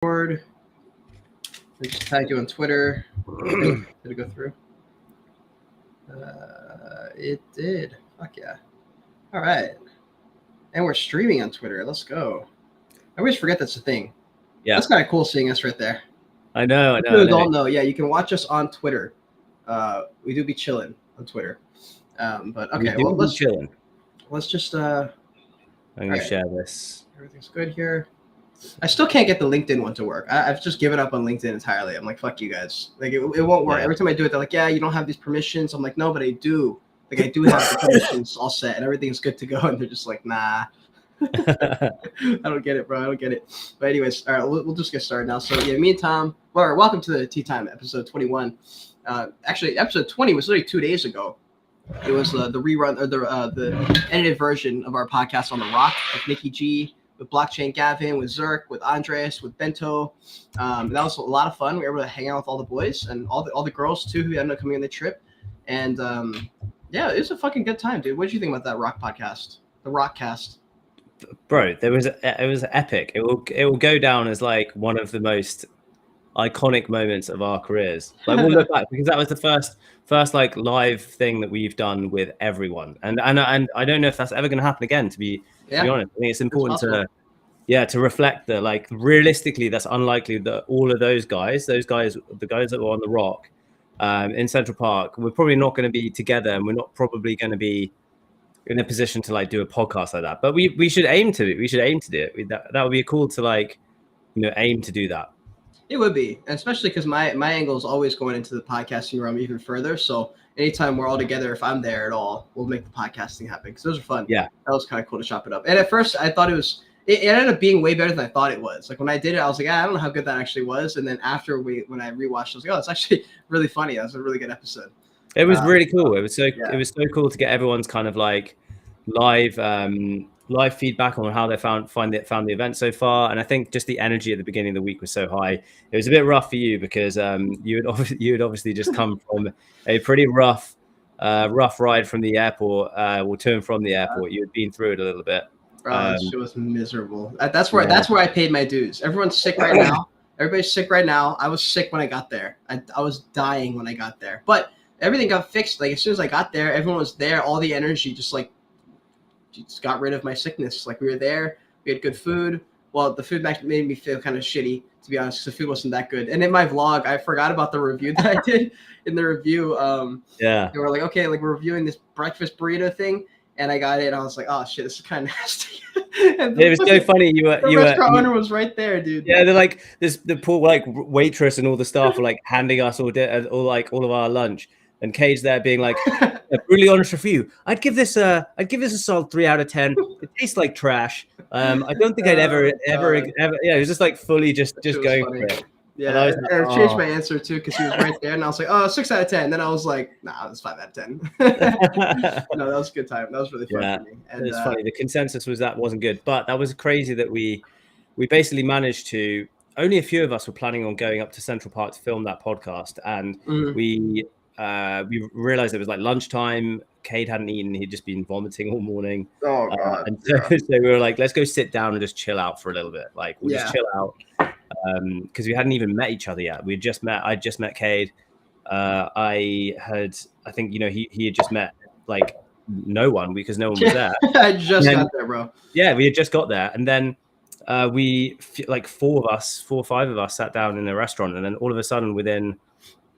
Board. I just tagged you on Twitter. Did it go through? It did. Fuck yeah. All right. And we're streaming on Twitter. Let's go. I always forget that's a thing. Yeah. That's kind of cool seeing us right there. I know. Don't know. Yeah, you can watch us on Twitter. We do be chilling on Twitter. But okay, well, let's just I'm gonna share this. Everything's good here. I still can't get the LinkedIn one to work. I've just given up on LinkedIn entirely. I'm like, fuck you guys. Like, it won't work. Yeah. Every time I do it, they're like, yeah, you don't have these permissions. I'm like, no, but I do. Like, I do have the permissions all set and everything's good to go. And they're just like, nah. I don't get it, bro. I don't get it. But anyways, all right, we'll just get started now. So yeah, me and Tom, well, welcome to the Tea Time episode 21. Actually, episode 20 was literally 2 days ago. It was the rerun or the edited version of our podcast on The Rock with Nikki G, with Blockchain Gavin, with Zerk, with Andres, with Bento. That was a lot of fun. We were able to hang out with all the boys and all the girls too who ended up coming on the trip. And yeah, it was a fucking good time, dude. What did you think about that Rock podcast? The Rockcast. Bro, it was epic. It will go down as like one of the most iconic moments of our careers. Like, we'll look back because that was the first like live thing that we've done with everyone. And I don't know if that's ever going to happen again. To be honest, I think it's important to reflect that, like, realistically, that's unlikely that all of the guys that were on the Rock in Central Park, we're probably not going to be together, and we're not probably going to be in a position to like do a podcast like that. But we should aim to do it. That would be cool to, like, aim to do that. It would be, especially because my angle is always going into the podcasting realm even further. So anytime we're all together, if I'm there at all, we'll make the podcasting happen because those are fun. Yeah, that was kind of cool to chop it up. And at first, I thought it ended up being way better than I thought it was. Like, when I did it, I was like, I don't know how good that actually was. And then when I rewatched, I was like, oh, it's actually really funny. That was a really good episode. It was really cool. It was so cool to get everyone's kind of like live feedback on how they found the event so far. And I think just the energy at the beginning of the week was so high. It was a bit rough for you because you had obviously just come from a pretty rough ride from the airport, or to and from the airport. You had been through it a little bit. It was miserable. That's where I paid my dues. Everyone's sick right now. Everybody's sick right now. I was sick when I got there. I was dying when I got there. But everything got fixed. Like, as soon as I got there, everyone was there. All the energy just got rid of my sickness. Like, we were there. We had good food. Well, the food made me feel kind of shitty, to be honest, because the food wasn't that good. And in my vlog, I forgot about the review that I did. In the review, they were like, okay, like, we're reviewing this breakfast burrito thing. And I got it, and I was like, "Oh shit, this is kind of nasty." It was so funny. The restaurant owner was right there, dude. Yeah, they're like the poor like waitress and all the staff were like handing us all of our lunch, and Cage there being like, a brutally honest review. I'd give this a solid 3 out of 10. It tastes like trash. I don't think I'd ever. Yeah, it was just like fully just going for it. Yeah, and I changed my answer too because he was right there, and I was like, "Oh, 6 out of 10." Then I was like, "Nah, that's 5 out of 10." No, that was a good time. That was really fun for me. And it's funny. The consensus was that wasn't good, but that was crazy that we basically managed to. Only a few of us were planning on going up to Central Park to film that podcast, and we realized it was like lunchtime. Cade hadn't eaten; he'd just been vomiting all morning. Oh god! And so we were like, "Let's go sit down and just chill out for a little bit. Like, we'll just chill out." Because we hadn't even met each other yet. I'd just met Cade. I think he had just met like no one because no one was there. I just got there, bro. Yeah, we had just got there, and then like 4 or 5 of us sat down in a restaurant, and then all of a sudden within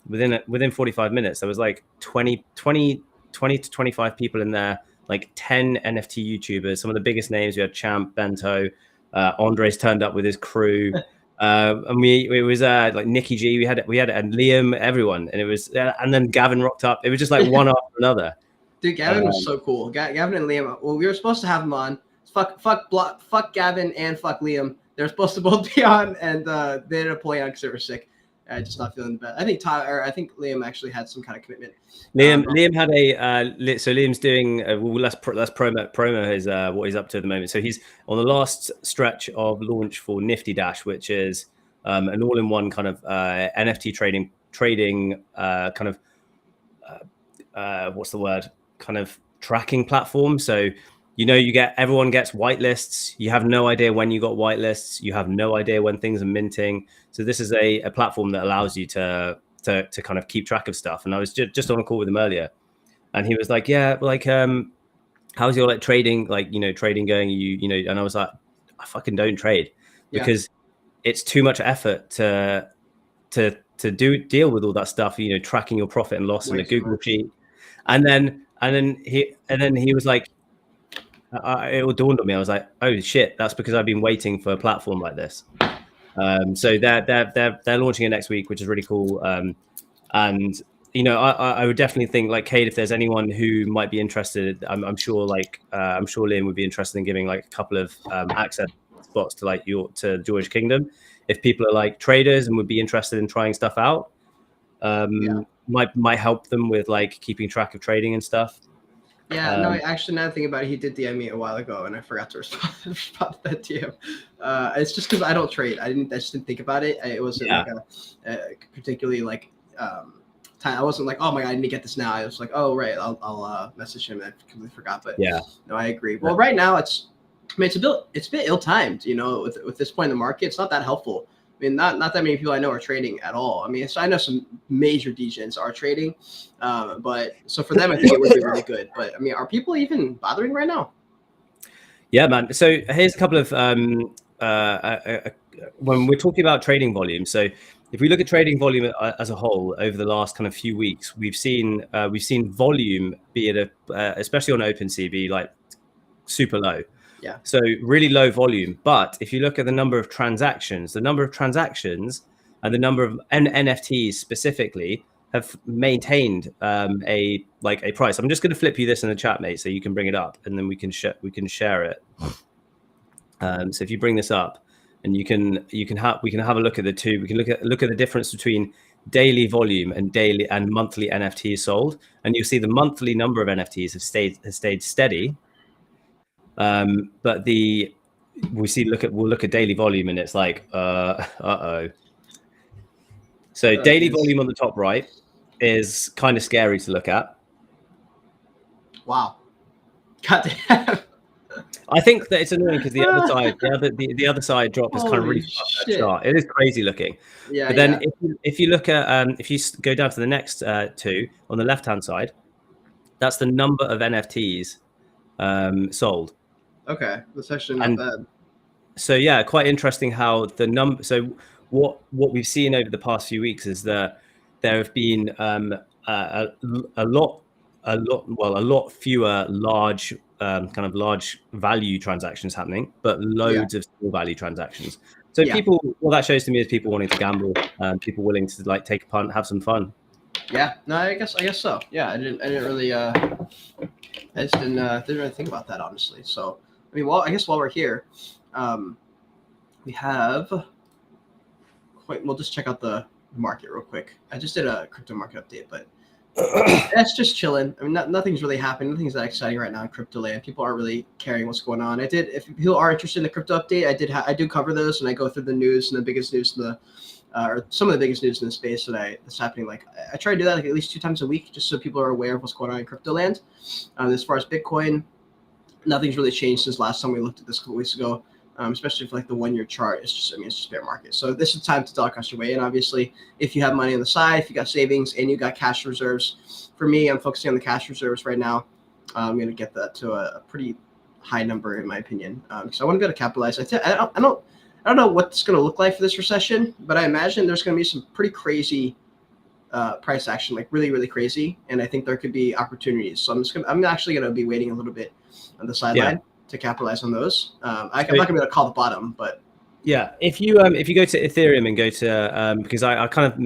45 minutes there was like 20 to 25 people in there, like 10 NFT YouTubers, some of the biggest names. We had Champ, Bento, Andres turned up with his crew. And it was like Nikki G, we had and Liam, everyone, and it was and then Gavin rocked up. It was just like one after another. Dude, Gavin was so cool. Gavin and Liam. Well, we were supposed to have them on. Fuck Gavin and fuck Liam. They're supposed to both be on, and they ended up pulling out because they were sick. Just not feeling the best. I think Liam actually had some kind of commitment. Liam had so Liam's doing let's promo his what he's up to at the moment. So he's on the last stretch of launch for Nifty Dash, which is an all-in-one kind of NFT trading kind of what's the word, kind of tracking platform. So everyone gets whitelists. You have no idea when you got whitelists. You have no idea when things are minting. So this is a platform that allows you to kind of keep track of stuff. And I was just on a call with him earlier, and he was like, yeah, like, how's your like trading, like, trading going? And I was like, I fucking don't trade because it's too much effort to deal with all that stuff, tracking your profit and loss in a Google sheet. And then he was like, it all dawned on me. I was like, oh shit, that's because I've been waiting for a platform like this. So they're launching it next week, which is really cool. And I would definitely think, like, Cade, if there's anyone who might be interested, I'm sure Liam would be interested in giving like a couple of access spots to like to George Kingdom. If people are like traders and would be interested in trying stuff out, might help them with like keeping track of trading and stuff. Yeah, no, actually, now thinking about it, he did DM me a while ago, and I forgot to respond to that DM. It's just because I don't trade. I just didn't think about it. It wasn't like a particularly like time. I wasn't like, oh my god, I need to get this now. I was like, oh right, I'll message him. I completely forgot, but no, I agree. Well, right now it's a bit ill-timed. With this point in the market, it's not that helpful. I mean, not that many people I know are trading at all. I mean, so I know some major DJs are trading, but so for them, I think it would be really good. But I mean, are people even bothering right now? Yeah, man. So here's a couple of when we're talking about trading volume. So if we look at trading volume as a whole over the last kind of few weeks, we've seen volume be at especially on OpenSea, be like super low. Yeah. So really low volume. But if you look at the number of transactions and the number of NFTs specifically have maintained a price. I'm just going to flip you this in the chat, mate, so you can bring it up, and then we can share it. So if you bring this up, and we can have a look at the two. We can look at the difference between daily volume and daily and monthly NFTs sold, and you'll see the monthly number of NFTs has stayed steady. But we'll look at daily volume, and it's like So daily volume on the top right is kind of scary to look at. Wow. God damn. I think that it's annoying because the other side drop is kind of really that chart. It is crazy looking. Yeah. But then if you look at if you go down to the next two on the left hand side, that's the number of NFTs sold. Okay, that's actually not bad. So yeah, quite interesting how the number. So what we've seen over the past few weeks is that there have been a lot fewer large kind of large value transactions happening, but loads of small value transactions. So people, what that shows to me is people wanting to gamble, people willing to like take a punt, have some fun. Yeah, no, I guess so. Yeah, I didn't really didn't really think about that, honestly. So I mean, I guess while we're here, we have we'll just check out the market real quick. I just did a crypto market update, but that's just chilling. I mean, nothing's really happening. Nothing's that exciting right now in crypto land. People aren't really caring what's going on. If people are interested in the crypto update, I do cover those, and I go through the news and the biggest news or some of the biggest news in the space that's happening. Like I try to do that like at least 2 times a week, just so people are aware of what's going on in crypto land. As far as Bitcoin, nothing's really changed since last time we looked at this a couple weeks ago. Especially for like the 1-year chart, it's just bear market. So this is time to dollar cost your way. And obviously, if you have money on the side, if you got savings and you got cash reserves, for me, I'm focusing on the cash reserves right now. I'm going to get that to a pretty high number, in my opinion. So I want to be able to capitalize. I don't know what it's going to look like for this recession, but I imagine there's going to be some pretty crazy price action, like really, really crazy. And I think there could be opportunities. So I'm actually going to be waiting a little bit on the sideline to capitalize on those. I'm not gonna be able to call the bottom, but if you go to Ethereum and go to because I kind of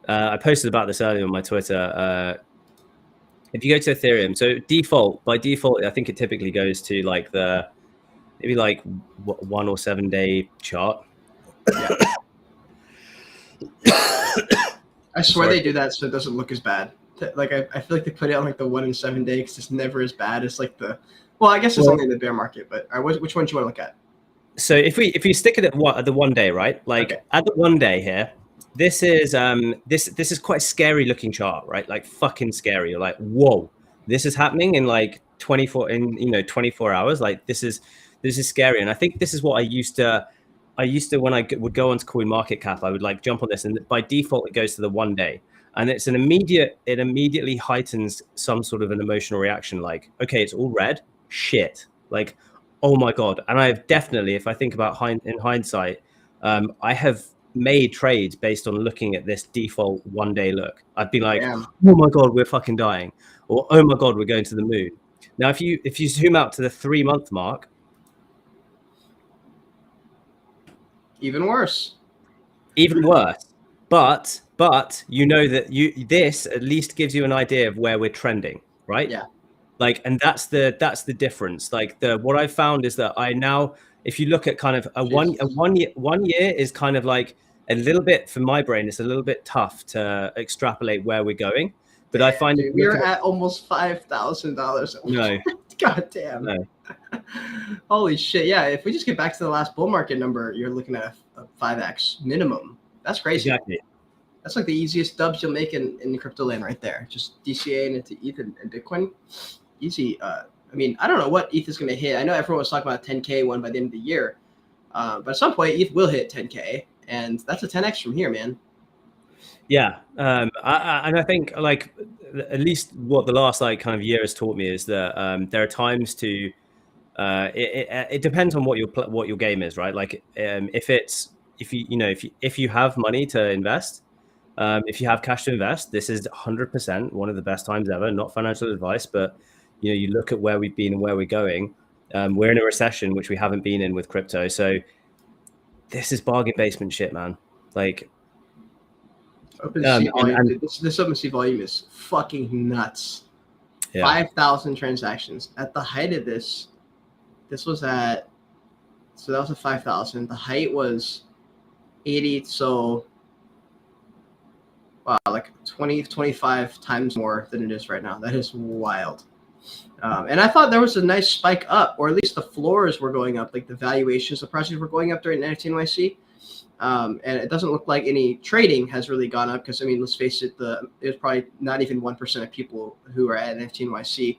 I posted about this earlier on my Twitter. If you go to Ethereum, so by default, I think it typically goes to like maybe like 1 or 7 day chart. I swear they do that so it doesn't look as bad. Like I feel like they put it on like the 1 and 7 day because it's never as bad as like the. Well, I guess it's only in the bear market, but which one do you want to look at? So if we stick it at the 1 day, right? Like at the 1 day here, this is this is quite a scary looking chart, right? Like fucking scary. You're like, whoa, this is happening in like 24 in, you know, 24 hours. Like this is scary. And I think this is what I used to when I would go onto CoinMarketCap, I would like jump on this, and by default it goes to the 1 day, and it immediately heightens some sort of an emotional reaction. Like, okay, it's all red, shit, like, oh my god. And I have definitely, if I think about in hindsight, I have made trades based on looking at this default 1 day look. I'd be like, Damn. oh my god, we're fucking dying, or oh my god, we're going to the moon. Now, if you zoom out to the 3-month mark, even worse. But you know that this at least gives you an idea of where we're trending, right? Yeah. Like, and that's the difference. Like what I found is that I now, if you look at kind of a one year is kind of like a little bit, for my brain, it's a little bit tough to extrapolate where we're going. But I find we are at almost $5,000. No. God damn. No. Holy shit. Yeah, if we just get back to the last bull market number, you're looking at a 5x minimum. That's crazy. Exactly. That's like the easiest dubs you'll make in crypto land right there. Just DCA into ETH and Bitcoin. Easy. I mean, I don't know what ETH is going to hit. I know everyone was talking about 10K one by the end of the year. But at some point, ETH will hit 10K. And that's a 10x from here, man. Yeah. And I think, like, at least what the last like kind of year has taught me is that there are times to it depends on what your game is, right? Like if you have money to invest, if you have cash to invest, this is 100% one of the best times ever. Not financial advice, but you look at where we've been and where we're going. We're in a recession, which we haven't been in with crypto, so this is bargain basement shit, man. Like OpenSea volume, this OpenSea volume is fucking nuts. Yeah. 5,000 transactions at the height of this. This was at, so that was at 5,000. The height was 80. So, wow, like 20, 25 times more than it is right now. That is wild. And I thought there was a nice spike up, or at least the floors were going up, like the valuations of projects were going up during NFT NYC. And it doesn't look like any trading has really gone up because, I mean, let's face it, there's probably not even 1% of people who are at NFT NYC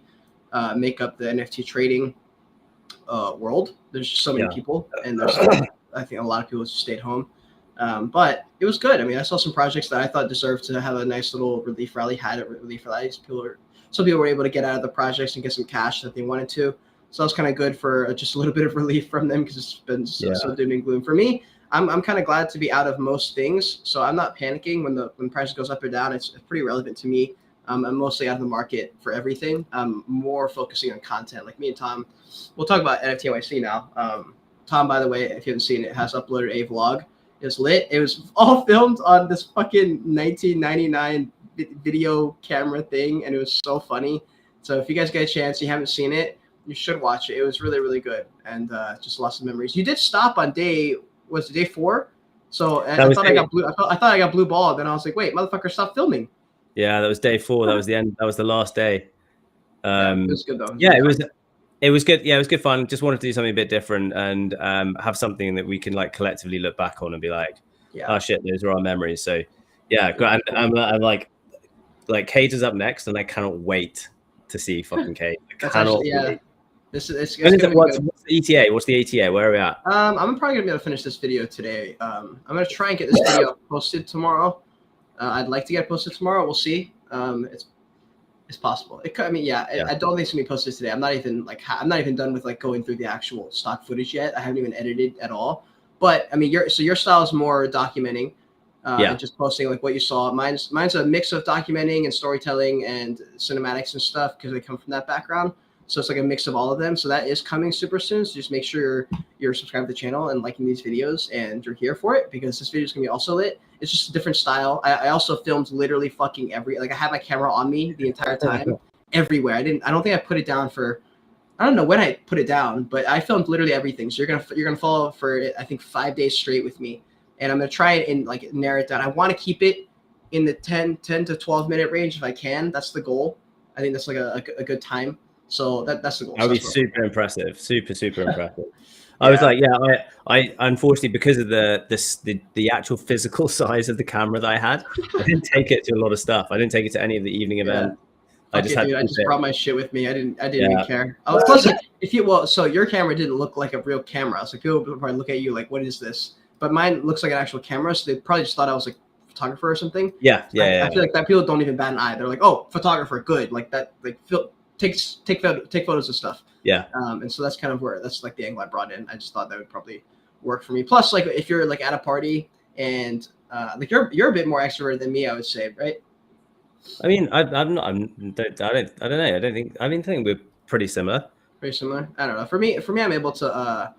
make up the NFT trading world. There's just so many people, and there's I think a lot of people just stayed home. But it was good. I mean, I saw some projects that I thought deserved to have a nice little relief rally. Had a relief rally. Some people were able to get out of the projects and get some cash that they wanted to. So that was kind of good for just a little bit of relief from them because it's been so doom and gloom for me. I'm kind of glad to be out of most things, so I'm not panicking when price goes up or down. It's pretty relevant to me. I'm mostly out of the market for everything. I'm more focusing on content. Like me and Tom, we'll talk about NFT NYC now. Tom, by the way, if you haven't seen it, has uploaded a vlog. It's lit. It was all filmed on this fucking 1999 video camera thing, and it was so funny. So if you guys get a chance, you haven't seen it, you should watch it. It was really, really good, and just lots of memories. You did stop on day 4, so I thought I got blue. I thought I got blue ball. Then I was like, wait, motherfucker, stop filming. Yeah, that was day 4. That was the end. That was the last day. It was good though. Yeah, it was good. Yeah, it was good fun. Just wanted to do something a bit different and have something that we can like collectively look back on and be like, oh shit, those are our memories. So yeah, I'm like Cage is up next, and I cannot wait to see fucking Cage. Wait. What's the ETA? What's the ETA? Where are we at? I'm probably gonna be able to finish this video today. I'm gonna try and get this video posted tomorrow. I'd like to get it posted tomorrow. We'll see. It's possible. I don't think it's gonna be posted today. I'm not even done with like going through the actual stock footage yet. I haven't even edited at all. But I mean, your style is more documenting, and just posting like what you saw. Mine's a mix of documenting and storytelling and cinematics and stuff because I come from that background. So it's like a mix of all of them. So that is coming super soon. So just make sure you're subscribed to the channel and liking these videos and you're here for it because this video is going to be also lit. It's just a different style. I also filmed literally fucking I had my camera on me the entire time everywhere. I don't think I put it down for, I don't know when I put it down, but I filmed literally everything. So you're going to follow for, I think, 5 days straight with me. And I'm going to try it and like narrow it down. I want to keep it in the 10 to 12 minute range if I can. That's the goal. I think that's like a good time. So that's the goal. That would be super impressive. Super impressive. I was like, I unfortunately, because of the actual physical size of the camera that I had, I didn't take it to a lot of stuff. I didn't take it to any of the evening events. I just had dude. to I keep just it. brought my shit with me. I didn't Yeah. even care. Plus, like, so your camera didn't look like a real camera. So people would probably look at you like, what is this? But mine looks like an actual camera. So they probably just thought I was like a photographer or something. Yeah, So yeah, I feel like that people don't even bat an eye. They're like, oh, photographer, good. Like that, like take photos of stuff. yeah. And so that's kind of that's like the angle I brought in. I just thought that would probably work for me. Plus, like if you're like at a party and like you're a bit more extroverted than me, I would say, right? I mean, I'm not. I don't know. I think we're pretty similar. Very similar. I don't know. For me, I'm able to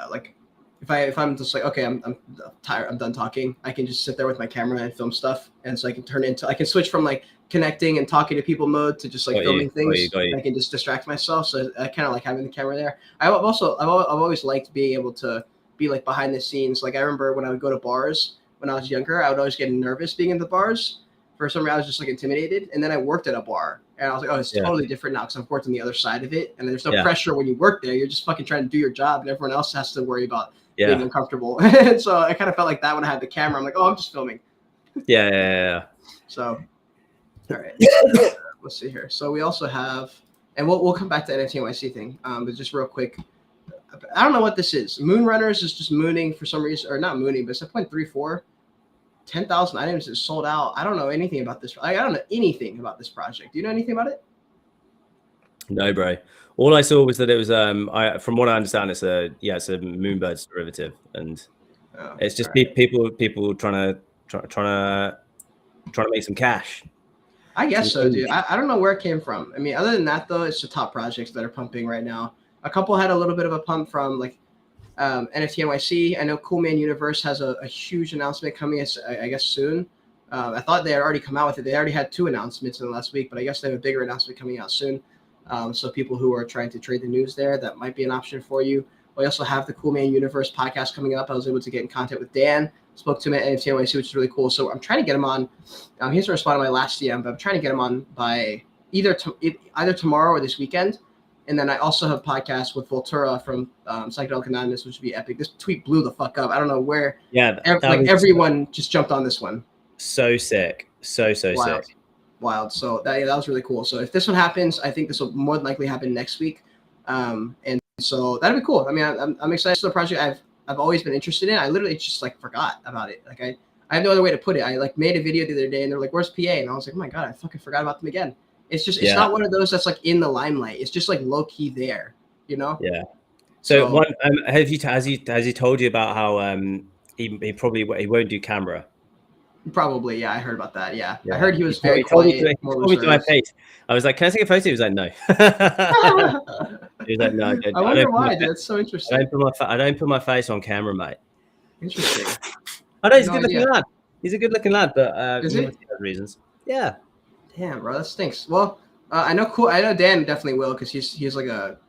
like if I'm just like, okay, I'm tired, I'm done talking, I can just sit there with my camera and film stuff, and so I can switch from like connecting and talking to people mode to just like filming things. Got you. I can just distract myself. So I kind of like having the camera there. I've always liked being able to be like behind the scenes. Like I remember when I would go to bars when I was younger, I would always get nervous being in the bars. For some reason, I was just like intimidated. And then I worked at a bar, and I was like, oh, it's totally different now because I've worked on the other side of it. And there's no pressure when you work there. You're just fucking trying to do your job, and everyone else has to worry about being uncomfortable. And so I kind of felt like that when I had the camera. I'm like, oh, I'm just filming. Yeah. So, all right. Let's see here. So we also have, and we'll come back to NFT NYC thing, but just real quick. I don't know what this is. Moonrunners is just mooning for some reason, or not mooning, but it's a 0.34. 10,000 items is sold out. I don't know anything about this. I don't know anything about this project. Do you know anything about it? No, bro. All I saw was that it was from what I understand, it's a Moonbird's derivative, and it's just people trying to make some cash. I guess so, dude. I don't know where it came from. I mean, other than that though, it's the top projects that are pumping right now. A couple had a little bit of a pump from like NFT NYC. I know Cool Man Universe has a huge announcement coming, I guess, soon. I thought they had already come out with it. They already had 2 announcements in the last week, but I guess they have a bigger announcement coming out soon. So people who are trying to trade the news there, that might be an option for you. We also have the Cool Man Universe podcast coming up. I was able to get in contact with Dan, spoke to him at NFT NYC, which is really cool. So I'm trying to get him on. He hasn't responded to my last DM, but I'm trying to get him on by either tomorrow or this weekend. And then I also have podcasts with Voltura from Psychedelic Anonymous, which would be epic. This tweet blew the fuck up. I don't know where. Yeah, everyone just jumped on this one. So sick, so wild. sick, wild. So that was really cool. So if this one happens, I think this will more than likely happen next week. And so that'd be cool. I mean, I'm excited for the project. I've always been interested in. I literally just like forgot about it. Like I have no other way to put it. I like made a video the other day, and they're like, "Where's PA?" And I was like, "Oh my god, I fucking forgot about them again." It's just, it's not one of those that's like in the limelight. It's just like low key there, you know? Yeah. So one, has he told you about how he probably won't do camera? Probably, yeah. I heard about that. Yeah. I heard he was very quiet. He told me to my face. I was like, "Can I take a photo?" He was like, "No." He was like, "No." I wonder why. That's so interesting. I don't put my face on camera, mate. Interesting. I know he's a good-looking lad. He's a good-looking lad, but is he? Reasons. Yeah. Damn, bro, that stinks. Well, I know Dan definitely will, because he's like a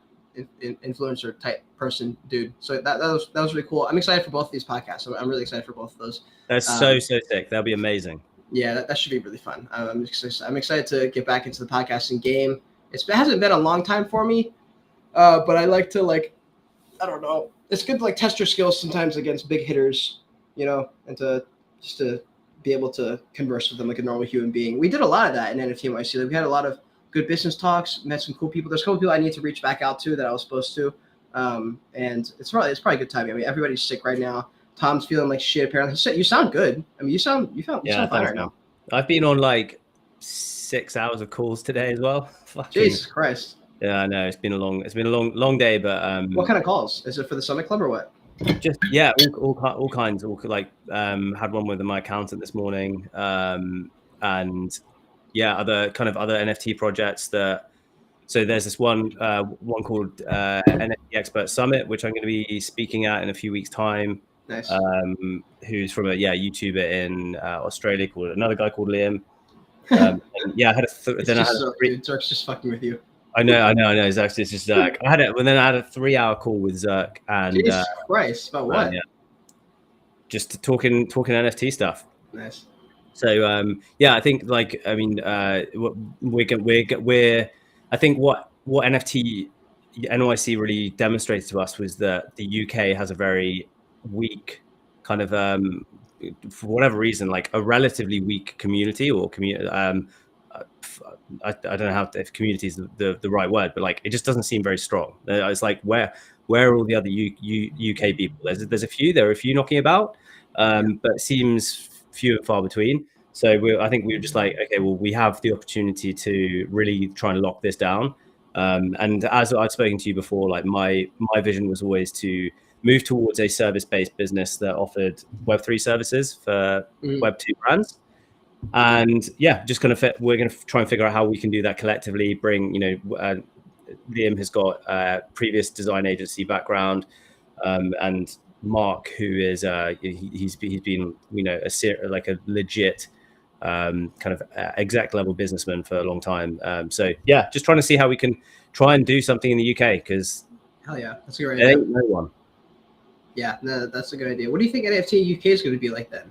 influencer type person, dude. So that was really cool. I'm excited for both of these podcasts. So I'm really excited for both of those. That's so sick. That'll be amazing. Yeah, that should be really fun. I'm excited to get back into the podcasting game. It hasn't been a long time for me, but I like to I don't know. It's good to test your skills sometimes against big hitters, you know, and to be able to converse with them like a normal human being. We did a lot of that in NFT NYC. We had a lot of good business talks, met some cool people. There's a couple people I need to reach back out to that I was supposed to. And it's probably a good time. I mean, everybody's sick right now. Tom's feeling like shit apparently. You sound good. I mean, you sound fine right now. I've been on 6 hours of calls today as well. Jesus Christ. Yeah, I know. It's been a long day, but what kind of calls? Is it for the Summit Club or what? Just all kinds. Had one with my accountant this morning, and other NFT projects that. So there's this one called NFT Expert Summit, which I'm going to be speaking at in a few weeks' time. Nice. Who's from a YouTuber in Australia called another guy called Liam. I had Zerk's just fucking with you. I know. Zerk, it's just Zerk. I had a 3-hour call with Zerk, and Jesus Christ, about what? Just talking NFT stuff. Nice. So I think I think what NFT NYC really demonstrated to us was that the UK has a very weak kind of for whatever reason, a relatively weak community or I don't know if community is the right word, but like it just doesn't seem very strong. It's like where are all the other UK people? There's a few. There are a few knocking about, but it seems few and far between. So I think we were just like, okay, well, we have the opportunity to really try and lock this down. And as I'd spoken to you before, like my vision was always to move towards a service-based business that offered Web3 services for Web2 brands. And yeah, just kind of we're going to try and figure out how we can do that collectively. Bring, Liam has got previous design agency background, and Mark, who is he's been like a legit kind of exec level businessman for a long time. So yeah, just trying to see how we can try and do something in the UK, because hell yeah, that's a great idea. Ain't no one. Yeah, no, that's a good idea. What do you think NFT UK is going to be like then?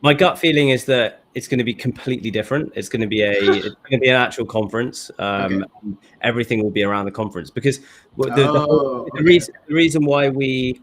My gut feeling is that it's going to be completely different. It's going to be an actual conference. Okay. Everything will be around the conference, because the reason why we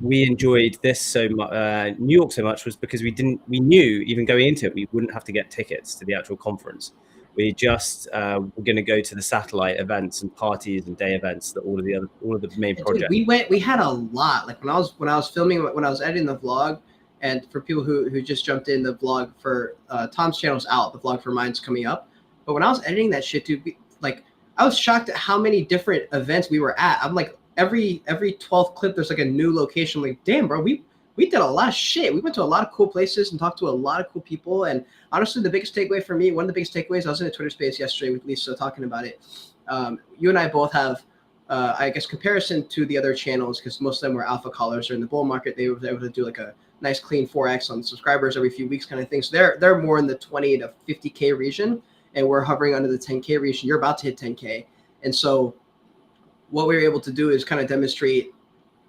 enjoyed this so much, New York so much, was because we knew even going into it, we wouldn't have to get tickets to the actual conference. We just were going to go to the satellite events and parties and day events that all of the main projects. We had a lot. Like when I was filming, when I was editing the vlog. And for people who just jumped in, the vlog for Tom's channel's out, the vlog for mine's coming up. But when I was editing that shit, dude, I was shocked at how many different events we were at. I'm like, every 12th clip, there's like a new location. I'm like, damn, bro, we did a lot of shit. We went to a lot of cool places and talked to a lot of cool people. And honestly, the biggest takeaway for me, one of the biggest takeaways, I was in a Twitter space yesterday with Lisa talking about it. You and I both have, I guess, comparison to the other channels, because most of them were alpha callers or in the bull market. They were able to do like a nice clean 4x on subscribers every few weeks kind of thing. So they're more in the 20 to 50K region, and we're hovering under the 10K region. You're about to hit 10K. And so what we were able to do is kind of demonstrate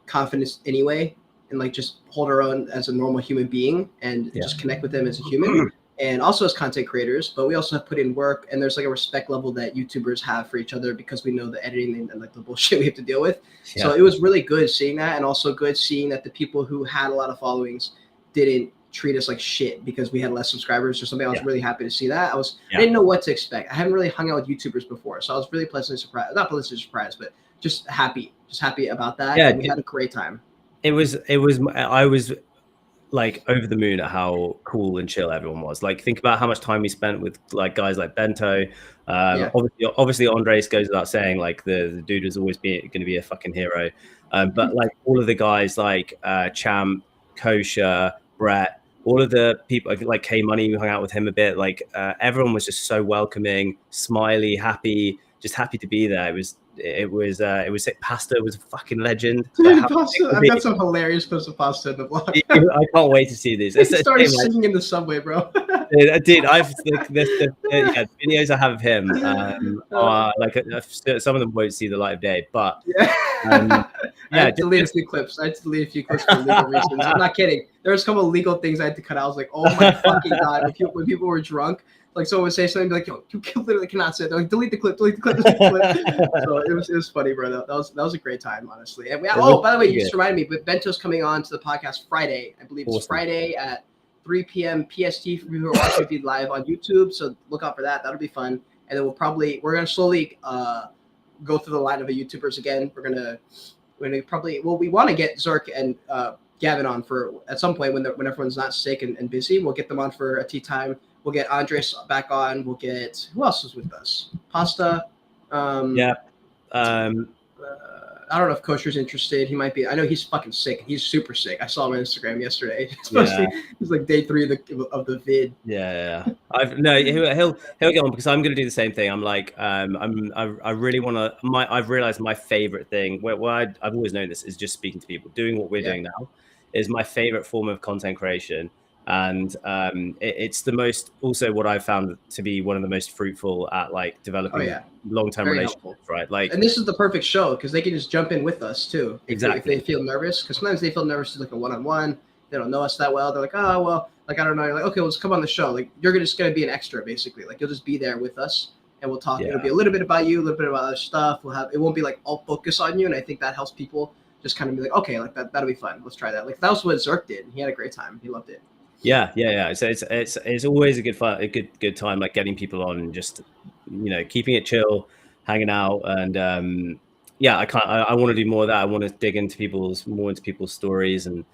confidence anyway, and like just hold our own as a normal human being and just connect with them as a human. And also as content creators, but we also have put in work, and there's like a respect level that YouTubers have for each other, because we know the editing and like the bullshit we have to deal with. Yeah. So it was really good seeing that, and also good seeing that the people who had a lot of followings didn't treat us like shit because we had less subscribers or something. I was really happy to see that. I didn't know what to expect. I haven't really hung out with YouTubers before, so I was really pleasantly surprised. Not pleasantly surprised, but just happy about that. Yeah, and we had a great time. I was like over the moon at how cool and chill everyone was. Like, think about how much time we spent with like guys like Bento. Obviously Andres goes without saying, like the dude is always going to be a fucking hero. But like all of the guys like Champ, Kosher, Brett, all of the people like K Money, we hung out with him a bit. Like everyone was just so welcoming, smiley, happy, just happy to be there. It was sick. Pasta was a fucking legend. I've got some hilarious clips of Pasta in the vlog. I can't wait to see these. He started singing in the subway, bro. Dude, the videos I have of him, some of them won't see the light of day, but I had to delete a few clips. For legal reasons. I'm not kidding. There was a couple of legal things I had to cut out. I was like, oh my fucking god! When people were drunk, like someone would say something like, "Yo, you literally cannot say it." They're like, delete the clip. So it was funny, bro. That was a great time, honestly. And by the way, you just reminded me, but Bento's coming on to the podcast Friday. I believe it's Friday at 3 p.m. PST for people who are watching it live on YouTube. So look out for that. That'll be fun. And then we're gonna slowly go through the line of YouTubers again. We're gonna probably we want to get Zerk and Gavin on for at some point when everyone's not sick and busy. We'll get them on for a tea time. We'll get Andres back on. We'll get, who else is with us? Pasta. I don't know if Kosher's interested. He might be. I know he's fucking sick. He's super sick. I saw him on Instagram yesterday. It's like day 3 of the vid. Yeah. He'll get on, because I'm going to do the same thing. I'm like, I really want to. I've realized my favorite thing. Where I've always known this is just speaking to people. Doing what we're doing now is my favorite form of content creation. And it's the most, also what I've found to be one of the most fruitful at like developing long-term relationships, right? Like, and this is the perfect show because they can just jump in with us too. Exactly. If they feel nervous, because sometimes they feel nervous to like a one-on-one. They don't know us that well. They're like, oh well, like I don't know. You're like, okay, well, just come on the show. Like you're just gonna be an extra basically. Like you'll just be there with us and we'll talk. It'll be a little bit about you, a little bit about other stuff. It won't be like all focus on you, and I think that helps people just kind of be like, okay, like that'll be fun. Let's try that. Like that was what Zerk did. He had a great time. He loved it. Yeah. So it's always a good time, like getting people on and just, you know, keeping it chill, hanging out, and yeah, I want to do more of that. I want to dig into people's stories, and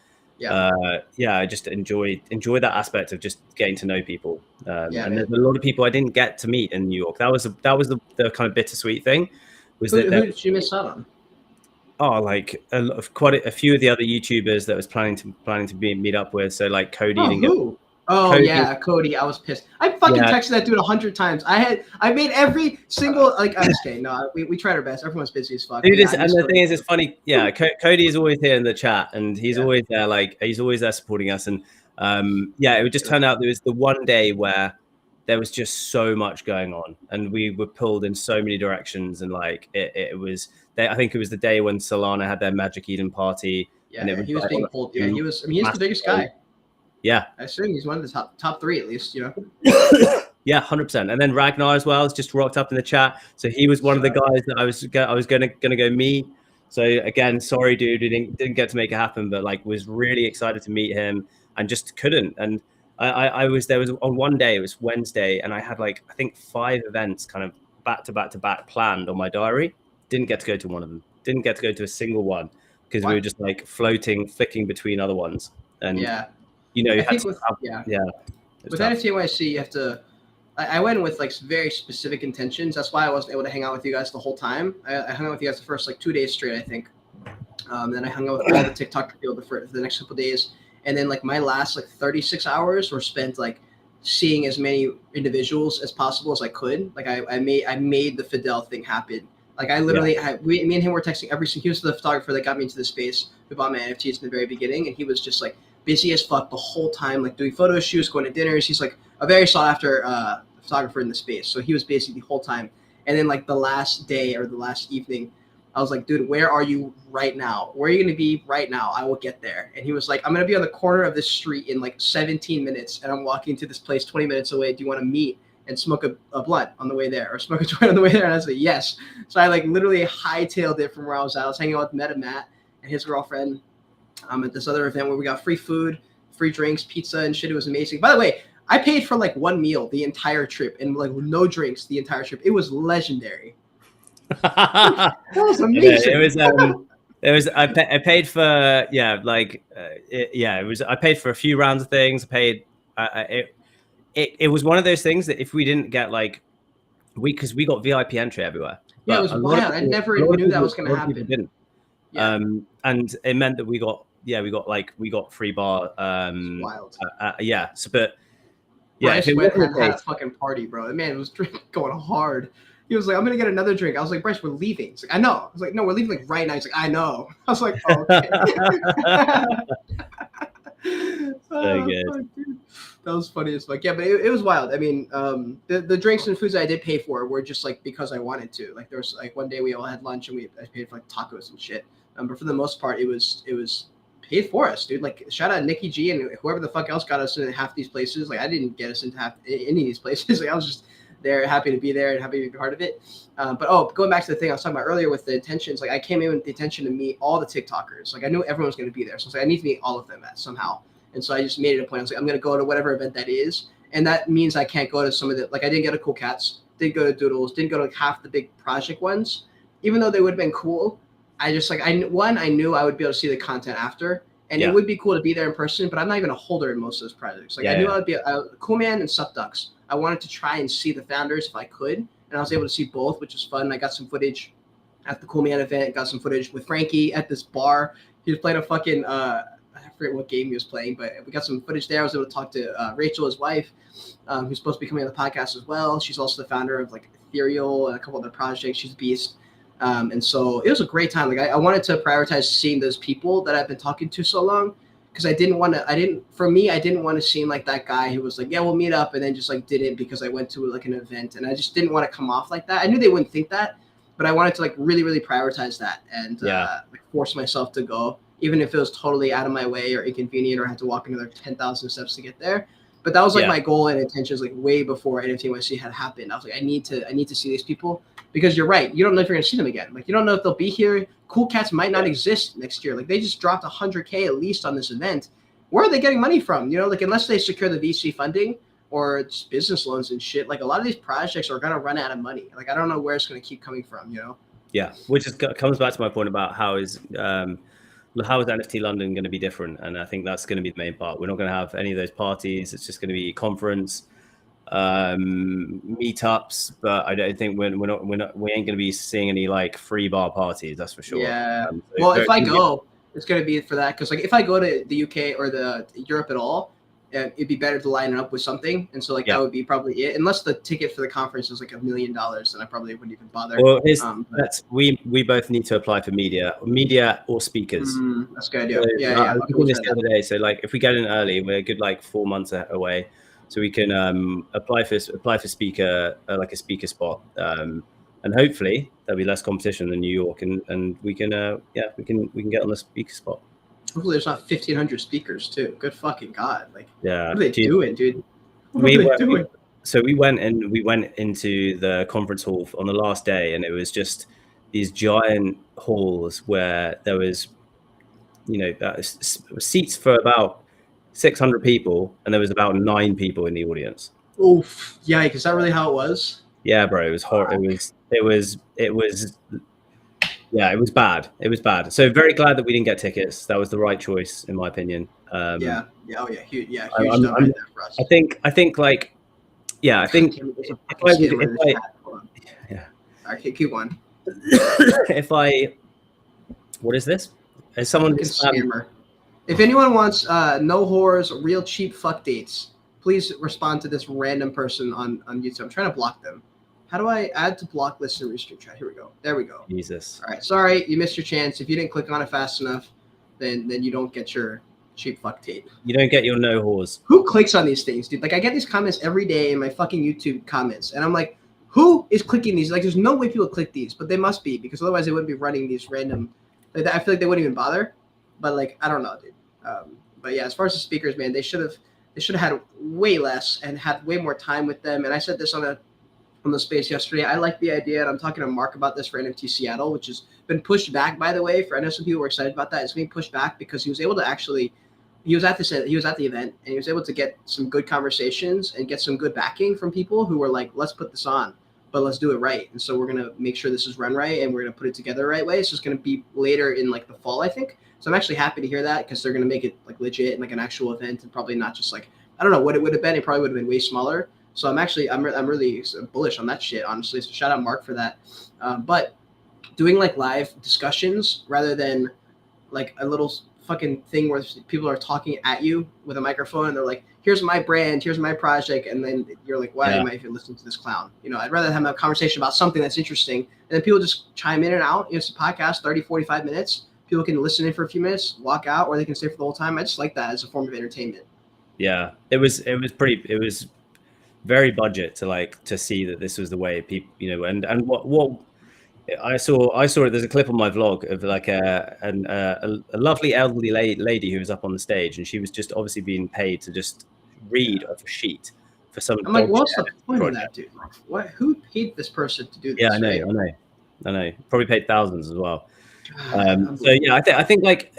I just enjoy that aspect of just getting to know people. And there's a lot of people I didn't get to meet in New York. That was the kind of bittersweet thing. Was who did you miss out on? Oh, like quite a few of the other YouTubers that was planning to meet up with. So like Cody. Who? Oh Cody. Yeah, Cody. I was pissed. I fucking texted that dude 100 times. I made every single like. I'm just kidding. No, we tried our best. Everyone's busy as fuck. Dude, and the thing is, it's funny. Yeah, Cody is always here in the chat, and he's always there. Like he's always there supporting us. And it would just turn out there was the one day where there was just so much going on, and we were pulled in so many directions, and like it was. I think it was the day when Solana had their Magic Eden party. Yeah, and he was being pulled. Yeah, he was. I mean, he's the biggest guy. Yeah, I assume he's one of the top three at least. You know. Yeah, 100%. And then Ragnar as well has just rocked up in the chat. So he was one of the guys that I was gonna go meet. So again, sorry, dude, we didn't get to make it happen, but like was really excited to meet him and just couldn't. And I was on one day, it was Wednesday, and I had like I think 5 events kind of back to back planned on my diary. Didn't get to go to one of them. Didn't get to go to a single one because we were just like flicking between other ones. And you know, with NYC, you have to. I went with like very specific intentions. That's why I wasn't able to hang out with you guys the whole time. I hung out with you guys the first like 2 days straight, I think. Then I hung out with all the TikTok people for the next couple of days, and then like my last like 36 hours were spent like seeing as many individuals as possible as I could. Like I made the Fidel thing happen. Like I literally, me and him were texting every single. He was the photographer that got me into the space. We bought my NFTs in the very beginning, and he was just like busy as fuck the whole time, like doing photo shoots, going to dinners. He's like a very sought after photographer in the space, so he was busy the whole time. And then like the last day or the last evening, I was like, dude, where are you right now? Where are you gonna be right now? I will get there. And he was like, I'm gonna be on the corner of this street in like 17 minutes, and I'm walking to this place 20 minutes away. Do you want to meet and smoke a blunt on the way there, or smoke a joint on the way there? And I was like, yes. So I like literally hightailed it from where I was at. I was hanging out with Matt and his girlfriend at this other event where we got free food, free drinks, pizza and shit. It was amazing. By the way, I paid for like one meal the entire trip and like no drinks the entire trip. It was legendary. That was amazing. It was. I paid for I paid for a few rounds of things. I paid. It was one of those things that if we didn't get like because we got VIP entry everywhere. Yeah, it was wild. I never knew that was going to happen. Didn't. Yeah. And it meant that we got free bar. Wild. So, but yeah, Bryce had a fucking party, bro. The man was going hard. He was like, I'm gonna get another drink. I was like, Bryce, we're leaving. He's like, I know. I was like, no, we're leaving like right now. He's like, I know. I was like, oh, okay. So good. That was funny as fuck. Yeah, but it was wild. I mean, the drinks and foods I did pay for were just like because I wanted to. Like there was like one day we all had lunch and I paid for like tacos and shit. But for the most part, it was paid for us, dude. Like shout out Nikki G and whoever the fuck else got us into half these places. Like I didn't get us into any of these places. Like I was just there, happy to be there and happy to be part of it. But going back to the thing I was talking about earlier with the intentions, like I came in with the intention to meet all the TikTokers. Like I knew everyone was going to be there, so I was like, I need to meet all of them somehow. And so I just made it a point. I was like, I'm going to go to whatever event that is, and that means I can't go to some of the like I didn't go to Cool Cats, didn't go to Doodles, didn't go to like half the big project ones, even though they would have been cool. I just like I knew I would be able to see the content after. And it would be cool to be there in person, but I'm not even a holder in most of those projects. Like I knew I would be a Cool Man and SupDucks. I wanted to try and see the founders if I could, and I was able to see both, which was fun. I got some footage at the Cool Man event, got some footage with Frankie at this bar. He was playing a fucking I forget what game he was playing, but we got some footage there. I was able to talk to Rachel, his wife, who's supposed to be coming on the podcast as well. She's also the founder of like Ethereal and a couple other projects. She's a beast. And so it was a great time. Like I wanted to prioritize seeing those people that I've been talking to so long, because I didn't want to seem like that guy who was like, yeah, we'll meet up, and then just like didn't because I went to like an event, and I just didn't want to come off like that. I knew they wouldn't think that, but I wanted to like really, really prioritize that and like force myself to go, even if it was totally out of my way or inconvenient or I had to walk another 10,000 steps to get there. But that was like my goal and intentions like way before NFT NYC had happened. I was like, I need to see these people, because you're right. You don't know if you're gonna see them again. Like you don't know if they'll be here. Cool Cats might not exist next year. Like they just dropped 100K at least on this event, where are they getting money from? You know, like unless they secure the VC funding or it's business loans and shit, like a lot of these projects are gonna run out of money. Like I don't know where it's gonna keep coming from. You know? Yeah, which comes back to my point about how is NFT London going to be different, and I think that's going to be the main part. We're not going to have any of those parties. It's just going to be conference, meetups, but I don't think we ain't going to be seeing any like free bar parties. That's for sure. Yeah. So Well, if I go, it's going to be for that because like if I go to the UK or the Europe at all, it'd be better to line it up with something, and so like that would be probably it. Unless the ticket for the conference is like $1 million, then I probably wouldn't even bother. Well, we both need to apply for media or speakers. That's a good idea. So, yeah. I was doing this the other day. So like if we get in early, we're a good like 4 months away, so we can apply for speaker like a speaker spot, and hopefully there'll be less competition than New York, and we can we can get on the speaker spot. Hopefully there's not 1,500 speakers too. Good fucking God. Like, yeah. What are they doing, dude? What are they doing? So we went into the conference hall on the last day, and it was just these giant halls where there was, seats for about 600 people, and there was about 9 people in the audience. Oof! Yikes! Is that really how it was? Yeah, bro. It was horrible. It was. Yeah, it was bad. It was bad. So very glad that we didn't get tickets. That was the right choice, in my opinion. Yeah. Oh yeah. Huge stuff right there for us. I think like, yeah. I think yeah. Okay, keep on. What is this? Is someone scammer? If anyone wants no whores, real cheap fuck dates, please respond to this random person on YouTube. I'm trying to block them. How do I add to block list and restrict chat? Here we go. There we go. Jesus. All right. Sorry, you missed your chance. If you didn't click on it fast enough, then you don't get your cheap fuck date. You don't get your no whores. Who clicks on these things, dude? Like I get these comments every day in my fucking YouTube comments, and I'm like, who is clicking these? Like, there's no way people click these, but they must be because otherwise they wouldn't be running these random. Like, I feel like they wouldn't even bother. But like, I don't know, dude. But yeah, as far as the speakers, man, they should have had way less and had way more time with them. And I said this on the space yesterday. I like the idea, and I'm talking to Mark about this for NFT Seattle, which has been pushed back, by the way. I know some people were excited about that. It's being pushed back because he was able to actually. He was at the event, and he was able to get some good conversations and get some good backing from people who were like, let's put this on, but let's do it right. And so we're going to make sure this is run right, and we're going to put it together the right way. So it's going to be later in like the fall, I think. So I'm actually happy to hear that because they're going to make it like legit and like an actual event, and probably not just like, I don't know what it would have been. It probably would have been way smaller. So I'm really bullish on that shit, honestly. So shout out Mark for that. But doing like live discussions rather than like a little fucking thing where people are talking at you with a microphone and they're like, here's my brand, here's my project, and then you're like, why am I even listening to this clown? I'd rather have a conversation about something that's interesting, and then people just chime in and out. It's a podcast, 30, 45 minutes. People can listen in for a few minutes, walk out, or they can stay for the whole time. I just like that as a form of entertainment. Yeah, it was very budget to see that this was the way people, and what I saw it. There's a clip on my vlog of like a lovely elderly lady who was up on the stage, and she was just obviously being paid to just read off a sheet for some. I'm like, what's the point of that, dude? Like, what? Who paid this person to do this? Yeah, I know. Probably paid thousands as well. So yeah, I think like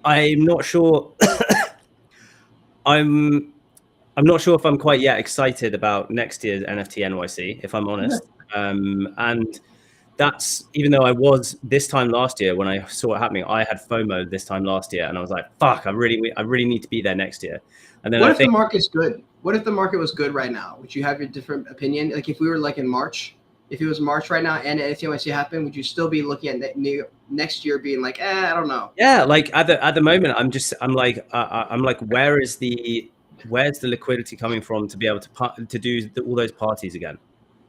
I'm not sure. I'm not sure if I'm quite yet excited about next year's NFT NYC, if I'm honest. And that's, even though I was this time last year when I saw it happening, I had FOMO this time last year, and I was like, "Fuck, I really need to be there next year." And then what if the market's good? What if the market was good right now? Would you have your different opinion? Like if we were like in March, if it was March right now and NFT NYC happened, would you still be looking at next year being like, I don't know? Yeah, like at the moment, I'm like, where's the liquidity coming from to be able to do all those parties again?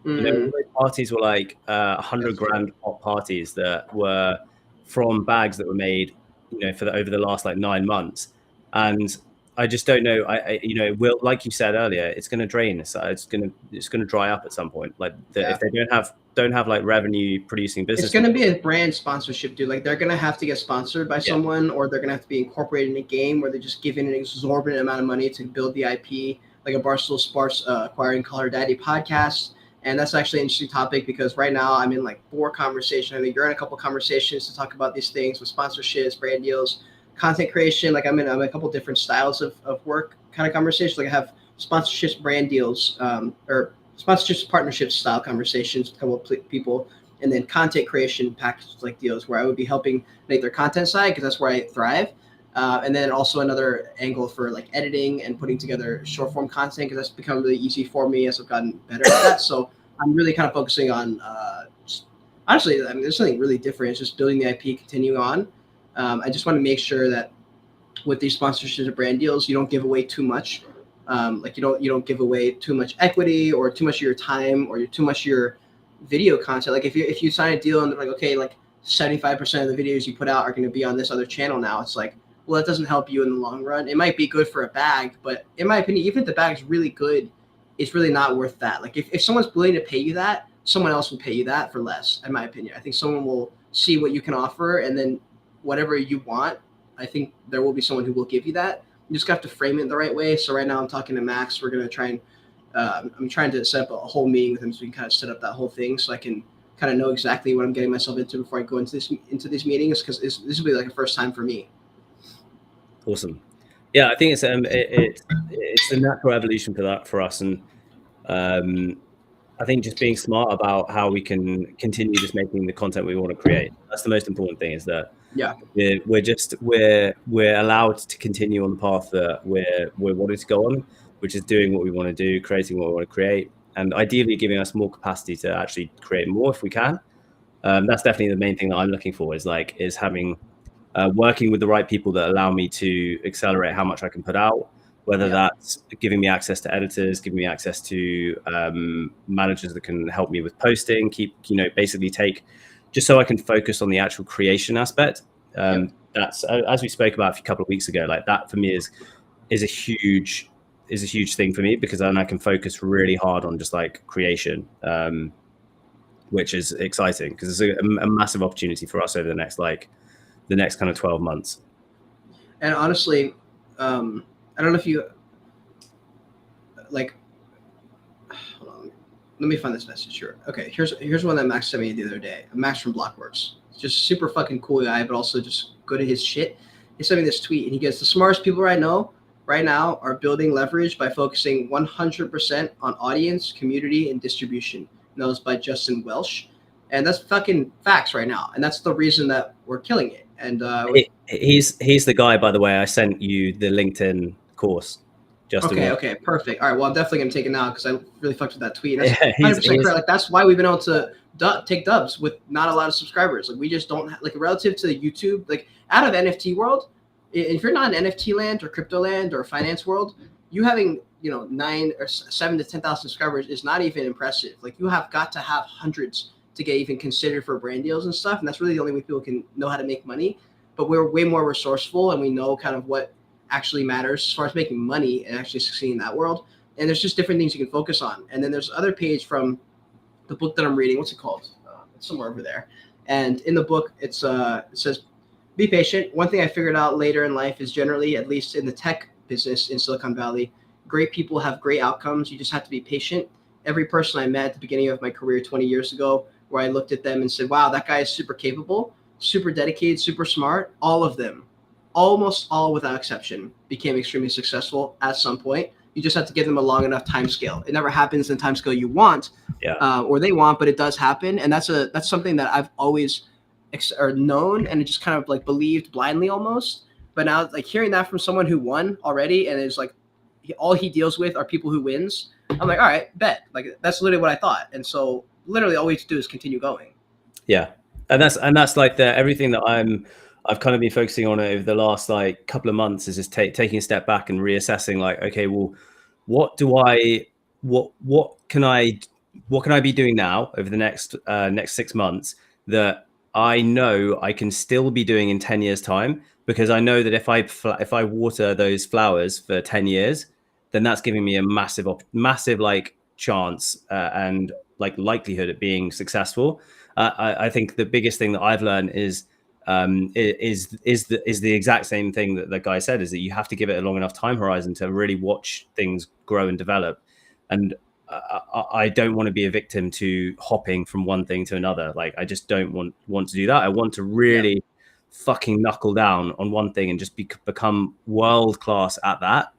All those parties were like $100,000 pop parties that were from bags that were made, over the last like 9 months, and I just don't know. It will, like you said earlier, it's going to drain. It's going to dry up at some point. Like if they don't have like revenue producing business, it's going to be a brand sponsorship, dude. Like they're going to have to get sponsored by someone, or they're going to have to be incorporated in a game where they're just giving an exorbitant amount of money to build the IP, like a Barstool Sports acquiring Color Daddy podcast. And that's actually an interesting topic because right now I'm in like 4 conversations. I think you're in a couple conversations to talk about these things with sponsorships, brand deals, content creation. Like I'm in a couple different styles of work kind of conversations. Like I have sponsorships, brand deals, or sponsorships, partnerships style conversations with a couple of people, and then content creation packages like deals where I would be helping make their content side because that's where I thrive. And then also another angle for like editing and putting together short form content because that's become really easy for me as I've gotten better at that. So I'm really kind of focusing on honestly, I mean, there's something really different. It's just building the IP, continuing on. I just want to make sure that with these sponsorships or brand deals, you don't give away too much. Like you don't give away too much equity or too much of your time or too much of your video content. Like if you sign a deal and they're like, okay, like 75% of the videos you put out are going to be on this other channel now. It's like, well, that doesn't help you in the long run. It might be good for a bag, but in my opinion, even if the bag is really good, it's really not worth that. Like if someone's willing to pay you that, someone else will pay you that for less, in my opinion. I think someone will see what you can offer, and then whatever you want, I think there will be someone who will give you that. You just have to frame it the right way. So right now I'm talking to Max. We're going to try and I'm trying to set up a whole meeting with him so we can kind of set up that whole thing so I can kind of know exactly what I'm getting myself into before I go into these meetings, because this will be like a first time for me. Awesome. Yeah, I think it's the natural evolution for that for us, and I think just being smart about how we can continue just making the content we want to create. That's the most important thing, is that we're allowed to continue on the path that we're wanting to go on, which is doing what we want to do, creating what we want to create, and ideally giving us more capacity to actually create more if we can. That's definitely the main thing that I'm looking for, is having working with the right people that allow me to accelerate how much I can put out, whether that's giving me access to editors, giving me access to managers that can help me with posting, basically take, just so I can focus on the actual creation aspect. That's, as we spoke about a couple of weeks ago, like that for me is a huge thing for me, because then I can focus really hard on just like creation, which is exciting because it's a massive opportunity for us over the next kind of 12 months. And honestly, I don't know if you like, hold on, let me find this message here. Okay, here's one that Max sent me the other day. Max from Blockworks, just super fucking cool guy, but also just good at his shit. He sent me this tweet and he goes, "The smartest people I know right now are building leverage by focusing 100% on audience, community, and distribution." And that was by Justin Welsh. And that's fucking facts right now. And that's the reason that we're killing it. And he's the guy, by the way. I sent you the LinkedIn course. Justin Welsh. Okay, perfect. All right, well, I'm definitely gonna take it now because I really fucked with that tweet. And that's 100% correct. Like that's why we've been able to take dubs with not a lot of subscribers. Like we just don't have, like, relative to YouTube, like out of NFT world, if you're not in NFT land or crypto land or finance world, you having 9 or 7 to 10,000 subscribers is not even impressive. Like you have got to have hundreds to get even considered for brand deals and stuff. And that's really the only way people can know how to make money. But we're way more resourceful and we know kind of what actually matters as far as making money and actually succeeding in that world. And there's just different things you can focus on. And then there's other page from the book that I'm reading. What's it called? It's somewhere over there. And in the book, it says, "Be patient. One thing I figured out later in life is generally, at least in the tech business in Silicon Valley, great people have great outcomes. You just have to be patient. Every person I met at the beginning of my career 20 years ago, where I looked at them and said, wow, that guy is super capable, super dedicated, super smart. All of them, almost all without exception, became extremely successful at some point. You just have to give them a long enough time scale. It never happens in the time scale you want or they want, but it does happen. And that's something that I've always known and just kind of like believed blindly almost. But now, like, hearing that from someone who won already and is like, all he deals with are people who wins, I'm like, all right, bet. Like, that's literally what I thought. And so literally all we have to do is continue going. Yeah. And that's like everything that I've kind of been focusing on over the last like couple of months is just taking a step back and reassessing, like, okay, well, what can I be doing now over the next 6 months that I know I can still be doing in 10 years time? Because I know that if I water those flowers for 10 years, then that's giving me a massive like chance and like likelihood of being successful. I think the biggest thing that I've learned is the exact same thing that the guy said, is that you have to give it a long enough time horizon to really watch things grow and develop. And I don't want to be a victim to hopping from one thing to another. Like, I just don't want to do that. I want to really fucking knuckle down on one thing and just become world class at that.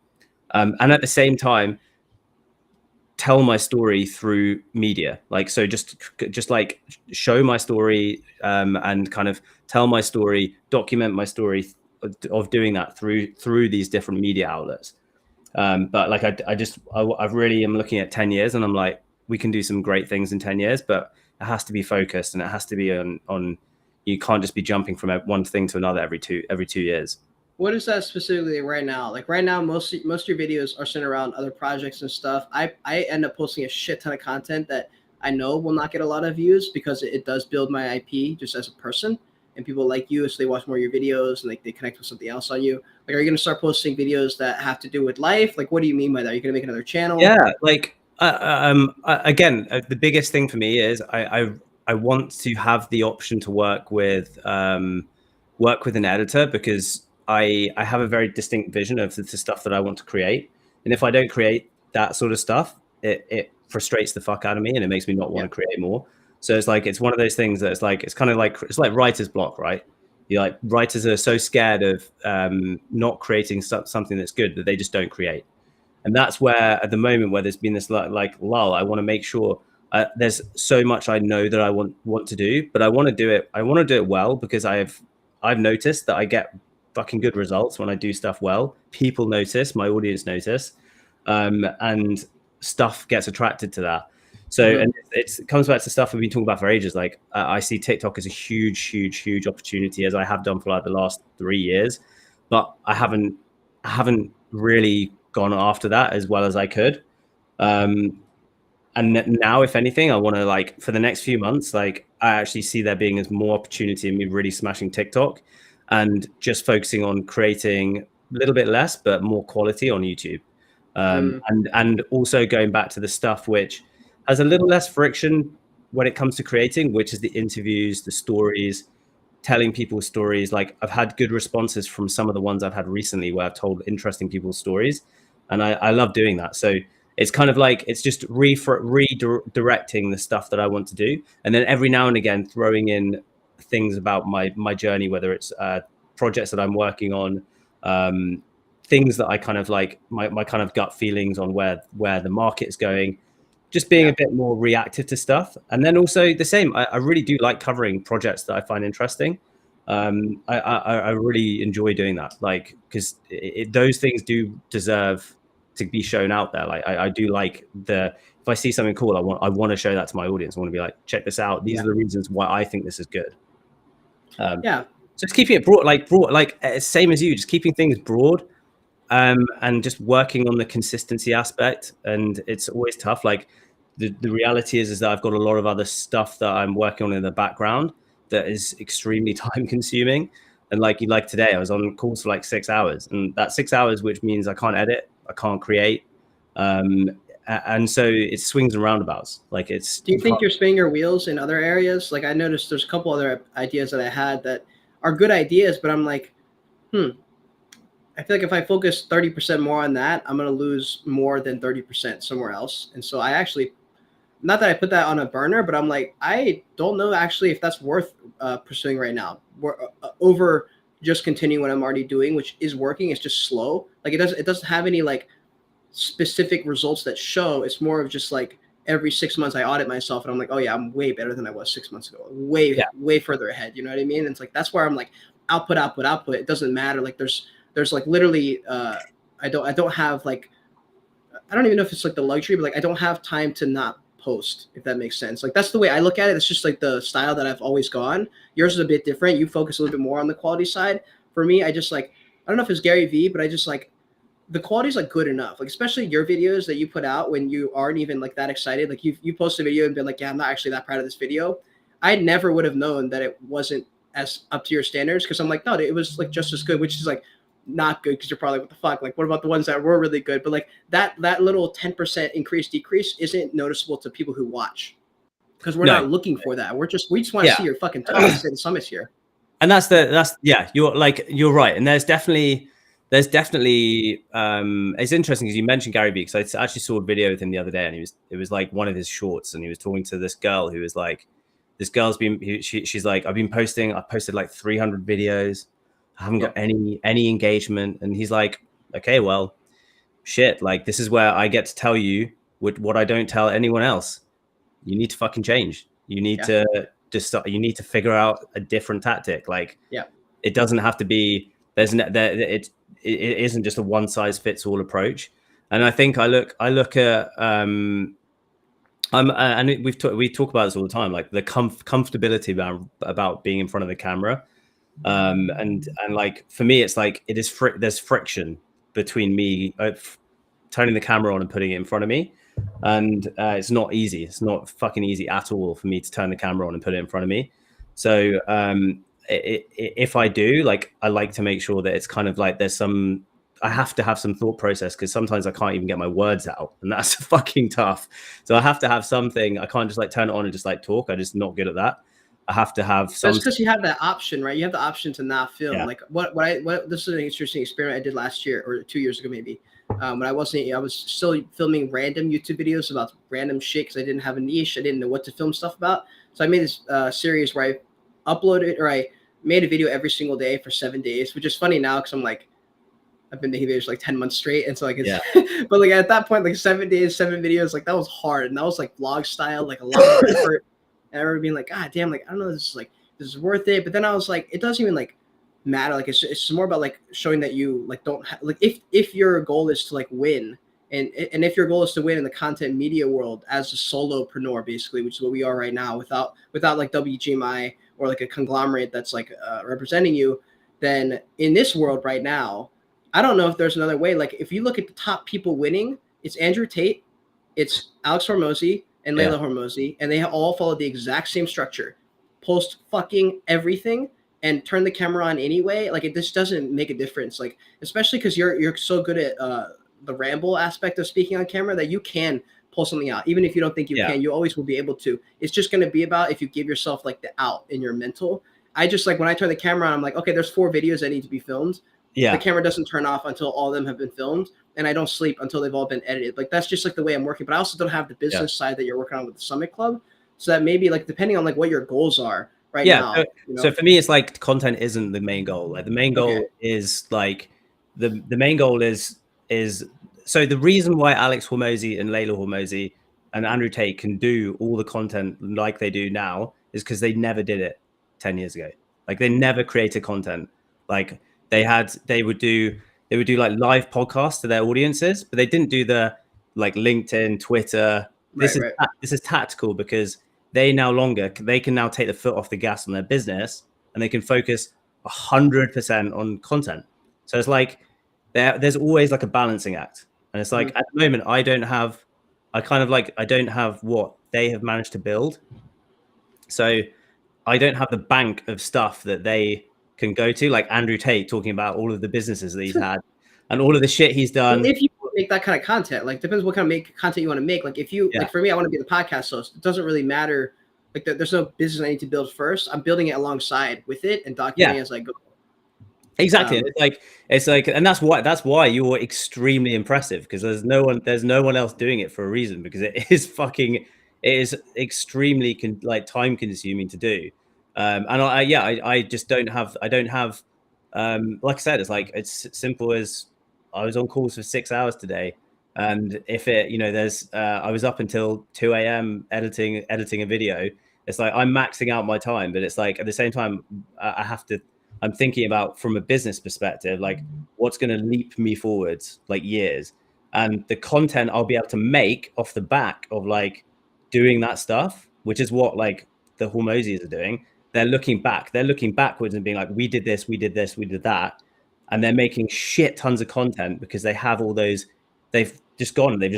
And at the same time, tell my story through media. Like, so just like show my story, and kind of tell my story, document my story of doing that through these different media outlets. But like, I really am looking at 10 years and I'm like, we can do some great things in 10 years, but it has to be focused and it has to be on you can't just be jumping from one thing to another every 2 years. What is that specifically right now? Like right now, most of your videos are centered around other projects and stuff. I end up posting a shit ton of content that I know will not get a lot of views because it does build my IP just as a person, and people like you, so they watch more of your videos and like they connect with something else on you. Like, are you gonna start posting videos that have to do with life? Like, what do you mean by that? Are you gonna make another channel? Yeah, like again, the biggest thing for me is I want to have the option to work with an editor, because I have a very distinct vision of the stuff that I want to create. And if I don't create that sort of stuff, it frustrates the fuck out of me and it makes me not want to create more. So it's like, it's one of those things that it's like writer's block, right? You're like, writers are so scared of not creating something that's good that they just don't create. And that's where, at the moment, where there's been this like lull, I want to make sure there's so much I know that I want to do, but I want to do it. I want to do it well, because I've noticed that I get fucking good results when I do stuff well. People notice, my audience notice, and stuff gets attracted to that. So, and it comes back to stuff we've been talking about for ages. Like, I see TikTok as a huge opportunity, as I have done for like the last 3 years, but I haven't really gone after that as well as I could. And now, if anything, I want to, like, for the next few months, like, I actually see there being as more opportunity in me really smashing TikTok and just focusing on creating a little bit less, but more quality on YouTube. And also going back to the stuff which has a little less friction when it comes to creating, which is the interviews, the stories, telling people's stories. Like, I've had good responses from some of the ones I've had recently where I've told interesting people's stories, and I love doing that. So it's kind of like, it's just redirecting the stuff that I want to do, and then every now and again throwing in things about my journey, whether it's projects that I'm working on, things that I kind of like, my kind of gut feelings on where the market is going, just being a bit more reactive to stuff. And then also the same, I really do like covering projects that I find interesting. I really enjoy doing that, like, because those things do deserve to be shown out there. Like, I do like if I see something cool, I want to show that to my audience. I want to be like, check this out. These are the reasons why I think this is good. So just keeping it broad, like same as you, just keeping things broad, and just working on the consistency aspect. And it's always tough. Like, the reality is that I've got a lot of other stuff that I'm working on in the background that is extremely time consuming. And like today, I was on calls for like 6 hours, and that's 6 hours, which means I can't edit, I can't create. And so it swings and roundabouts. Like, it's. Do you think you're spinning your wheels in other areas? Like, I noticed there's a couple other ideas that I had that are good ideas, but I'm like, I feel like if I focus 30% more on that, I'm going to lose more than 30% somewhere else. And so I actually, not that I put that on a burner, but I'm like, I don't know actually if that's worth pursuing right now. Over just continuing what I'm already doing, which is working. It's just slow. Like, it doesn't have any like specific results that show. It's more of just like every 6 months I audit myself and I'm like, oh yeah, I'm way better than I was 6 months ago. Way further ahead. You know what I mean? And it's like, that's where I'm like, output. It doesn't matter. Like, there's like literally, I don't have like, I don't even know if it's like the luxury, but like, I don't have time to not post, if that makes sense. Like, that's the way I look at it. It's just like the style that I've always gone. Yours is a bit different. You focus a little bit more on the quality side. For me, I just like, I don't know if it's Gary Vee, but I just like, the quality is like good enough. Like, especially your videos that you put out when you aren't even like that excited. Like, you post a video and been like, yeah, I'm not actually that proud of this video. I never would have known that it wasn't as up to your standards, because I'm like, no, it was like just as good, which is like not good, because you're probably, what the fuck? Like, what about the ones that were really good? But like that little 10% increase decrease isn't noticeable to people who watch, because we're not looking for that. We just want to see your fucking talks and summits here. And that's you're right. And there's definitely it's interesting because you mentioned Gary Vee, because I actually saw a video with him the other day, and it was like one of his shorts, and he was talking to this girl who was like, this girl's been, she's like, I posted like 300 videos. I haven't got any engagement. And he's like, okay, well, shit, like this is where I get to tell you what I don't tell anyone else. You need to fucking change. You need to just you need to figure out a different tactic. Like, it doesn't have to be, it isn't just a one size fits all approach. And I think I look at and we talk about this all the time, like the comfortability about being in front of the camera. And like for me, it's like there's friction between me turning the camera on and putting it in front of me, and it's not easy. It's not fucking easy at all for me to turn the camera on and put it in front of me. So if I do, like, I like to make sure that it's kind of like I have to have some thought process, because sometimes I can't even get my words out, and that's fucking tough. So I have to have something. I can't just like turn it on and just like talk. I'm just not good at that. I have to have some. That's because you have that option, right? You have the option to not film. Yeah. Like what this is an interesting experiment I did last year or 2 years ago, maybe. When I was still filming random YouTube videos about random shit because I didn't have a niche. I didn't know what to film stuff about. So I made this series where I made a video every single day for 7 days, which is funny now because I'm like, I've been making videos like 10 months straight. And so like, it's, but like at that point, like 7 days, 7 videos, like that was hard. And that was like vlog style, like a lot of effort. And I remember being like, God damn, like, I don't know, this is worth it. But then I was like, it doesn't even like matter. Like, it's more about like showing that you like don't like, if your goal is to like win, and if your goal is to win in the content media world as a solopreneur, basically, which is what we are right now, without like WGMI or like a conglomerate that's like representing you, then in this world right now, I don't know if there's another way. Like, if you look at the top people winning, it's Andrew Tate, it's Alex Hormozy, and Layla Hormozy, and they all follow the exact same structure. Post fucking everything and turn the camera on anyway. Like, it just doesn't make a difference. Like, especially because you're so good at the ramble aspect of speaking on camera that you can pull something out. Even if you don't think you can, you always will be able to. It's just going to be about if you give yourself like the out in your mental. I just like when I turn the camera on, I'm like, okay, there's 4 videos that need to be filmed. The camera doesn't turn off until all of them have been filmed, and I don't sleep until they've all been edited. Like, that's just like the way I'm working. But I also don't have the business side that you're working on with the Summit Club. So that maybe like depending on like what your goals are right now. So for me, it's like content isn't the main goal. Like the main goal is like the main goal is so the reason why Alex Hormozy and Layla Hormozy and Andrew Tate can do all the content like they do now is because they never did it 10 years ago. Like, they never created content. Like, they would do like live podcasts to their audiences, but they didn't do the like LinkedIn, Twitter. This is tactical because they can now take the foot off the gas on their business, and they can focus 100% on content. So it's like there's always like a balancing act, and it's like at the moment I don't have what they have managed to build. So I don't have the bank of stuff that they can go to, like Andrew Tate talking about all of the businesses that he's had and all of the shit he's done. Well, if you make that kind of content, like, depends what kind of content you want to make. Like, if you like, for me, I want to be the podcast host. It doesn't really matter. Like, there's no business I need to build first. I'm building it alongside with it and documenting as I go. Exactly. It's like, and that's why you're extremely impressive, because there's no one else doing it for a reason, because it is extremely time consuming to do. And I just don't have, like I said, it's simple as I was on calls for 6 hours today. And if I was up until 2 a.m. editing a video. It's like, I'm maxing out my time, but it's like, at the same time, I'm thinking about, from a business perspective, like, what's going to leap me forwards like years, and the content I'll be able to make off the back of like doing that stuff, which is what like the Hormozys are doing. They're looking backwards and being like, we did this, we did this, we did that. And they're making shit tons of content because they have all those, they've just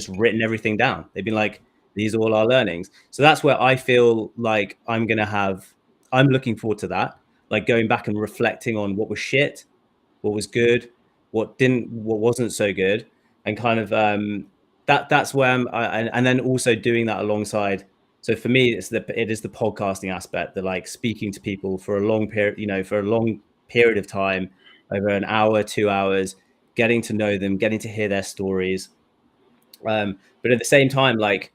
written everything down. They've been like, these are all our learnings. So that's where I feel like I'm looking forward to that. Like, going back and reflecting on what was shit, what was good, what wasn't so good. And kind of that's where and then also doing that alongside. So for me, it is the podcasting aspect, the like speaking to people for a long period of time, over an hour, 2 hours, getting to know them, getting to hear their stories. But at the same time, like,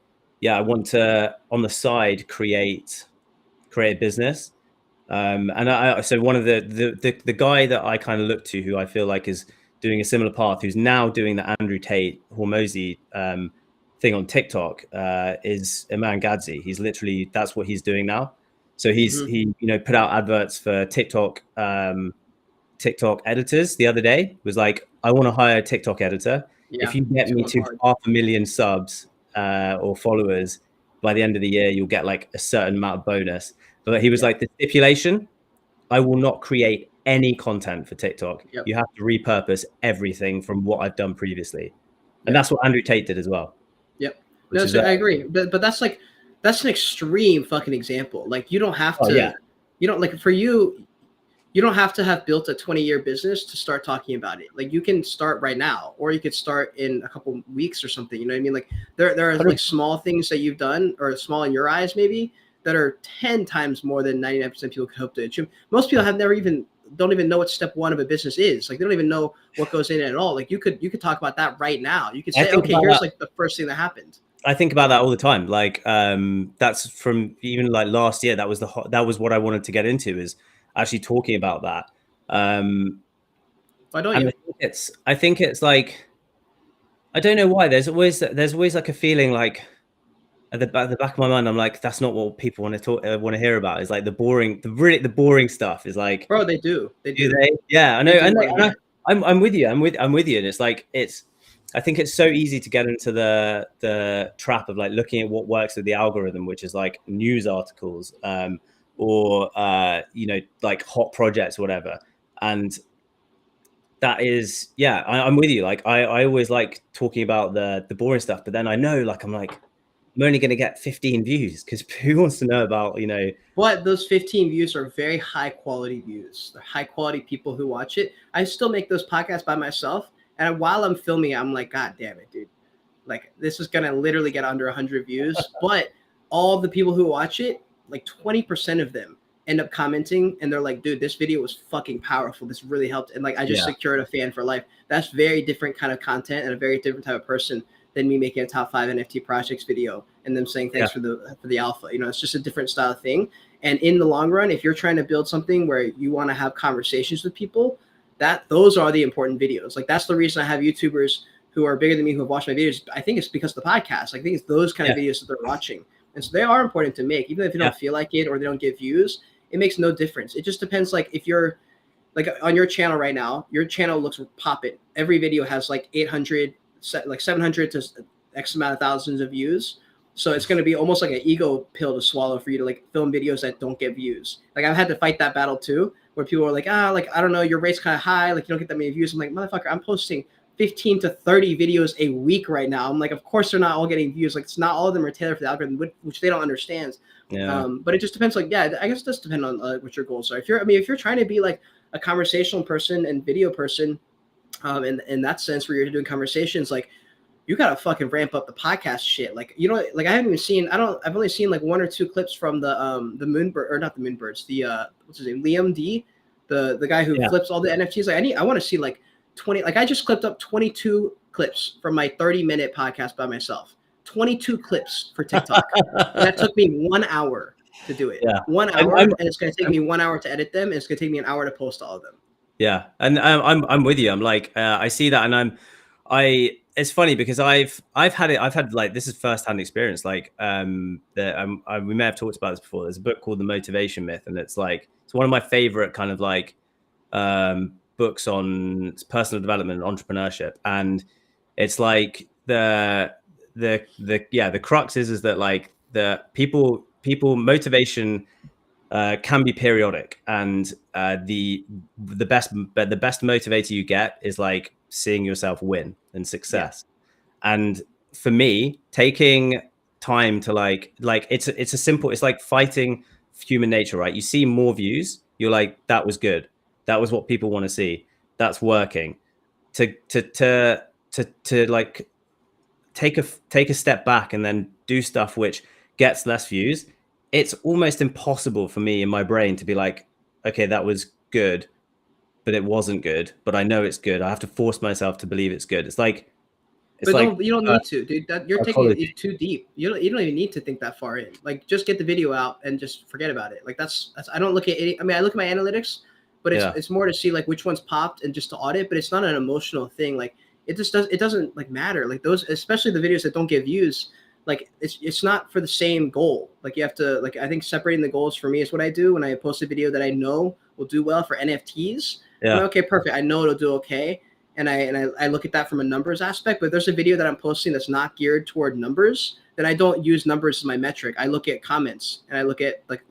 I want to, on the side, create create a business. And so one of the guy that I kind of look to, who I feel like is doing a similar path, who's now doing the Andrew Tate Hormozy thing on TikTok, is Iman Gadzi. He's literally, that's what he's doing now. So he put out adverts for TikTok editors the other day. Was like, I want to hire a TikTok editor. If you get me to 500,000 subs or followers by the end of the year, you'll get like a certain amount of bonus. But he was like, the stipulation, I will not create any content for TikTok. You have to repurpose everything from what I've done previously. And that's what Andrew Tate did as well. No, so I agree. But that's like, that's an extreme fucking example. Like, you don't have to, you don't, like, for you, you don't have to have built a 20-year business to start talking about it. Like, you can start right now, or you could start in a couple weeks or something. You know what I mean? Like, there are like small things that you've done, or small in your eyes maybe, that are 10 times more than 99% of people could hope to achieve. Most people don't even know what step one of a business is. Like, they don't even know what goes in it at all. Like, you could talk about that right now. You could say, okay, here's like the first thing that happened. I think about that all the time. Like, that's from even like last year. That was what I wanted to get into, is actually talking about that. Why don't you? I think it's like, I don't know why. There's always like a feeling like, at the back of my mind, I'm like, that's not what people want to hear about. It's like the boring stuff is like, bro, they do. Yeah, I know. I'm with you. I'm with you. And it's like, I think it's so easy to get into the trap of like looking at what works with the algorithm, which is like news articles, or like hot projects or whatever. And that is, I'm with you. Like, I always like talking about the boring stuff, but then I know, like, I'm only going to get 15 views, because who wants to know about, But those 15 views are very high quality views. They're high quality people who watch it. I still make those podcasts by myself. And while I'm filming it, I'm like, God damn it, dude. Like, this is going to literally get under 100 views. But all the people who watch it, like 20% of them end up commenting, and they're like, dude, this video was fucking powerful. This really helped. And like, I just secured a fan for life. That's very different kind of content and a very different type of person than me making a top 5 NFT projects video and them saying thanks for the alpha. It's just a different style of thing. And in the long run, if you're trying to build something where you want to have conversations with people, those are the important videos. Like, that's the reason I have YouTubers who are bigger than me who have watched my videos. I think it's because of the podcast. I think it's those kind of videos that they're watching. And so they are important to make, even if you don't feel like it or they don't get views. It makes no difference. It just depends. Like, if you're like on your channel right now, your channel looks popping. Every video has like 800, like 700 to X amount of thousands of views. So it's going to be almost like an ego pill to swallow for you to like film videos that don't get views. Like, I've had to fight that battle too, where people are like, like, I don't know, your rate's kind of high. Like, you don't get that many views. I'm like, motherfucker, I'm posting 15 to 30 videos a week right now. I'm like, of course they're not all getting views. Like, it's not all of them are tailored for the algorithm, which they don't understand. But it just depends. Like, I guess it does depend on what your goals are. If you're trying to be like a conversational person and video person, in that sense, where you're doing conversations, like, you gotta fucking ramp up the podcast shit. Like, like, I haven't even seen, I've only seen like 1 or 2 clips from the Moonbird, or not the Moonbirds, what's his name, Liam D, the guy who flips all the NFTs. Like, I want to see like 20. Like, I just clipped up 22 clips from my 30-minute podcast by myself. 22 clips for TikTok. And that took me 1 hour to do it. 1 hour, and it's gonna take me 1 hour to edit them, and it's gonna take me an hour to post all of them. Yeah, and I'm with you. I'm like, I see that, and it's funny because I've had like, this is firsthand experience. Like, we may have talked about this before. There's a book called The Motivation Myth, and it's one of my favorite kind of like books on personal development and entrepreneurship. And it's like the crux is that like the people motivation can be periodic, and the best motivator you get is like seeing yourself win and success. And for me, taking time to like it's like fighting human nature, right? You see more views, you're like, that was good, that was what people want to see, that's working. To like take a step back and then do stuff which gets less views, it's almost impossible for me in my brain to be like, okay, that was good, but it wasn't good, but I know it's good. I have to force myself to believe it's good. It's like, It's But like you don't need to, dude. That you're taking psychology. it too deep. You don't even need to think that far in. Like, just get the video out and just forget about it. Like, that's I don't look at any. I mean, I look at my analytics, but Yeah. it's more to see like which ones popped and just to audit. But it's not an emotional thing. Like, it doesn't like matter. Like those, especially the videos that don't get views. Like, it's not for the same goal. Like, you have to, like, I think separating the goals for me is what I do when I post a video that I know will do well for NFTs. I'm Yeah. like, okay, perfect. I know it'll do okay. And I look at that from a numbers aspect. But if there's a video that I'm posting that's not geared toward numbers, then I don't use numbers as my metric. I look at comments and I look at like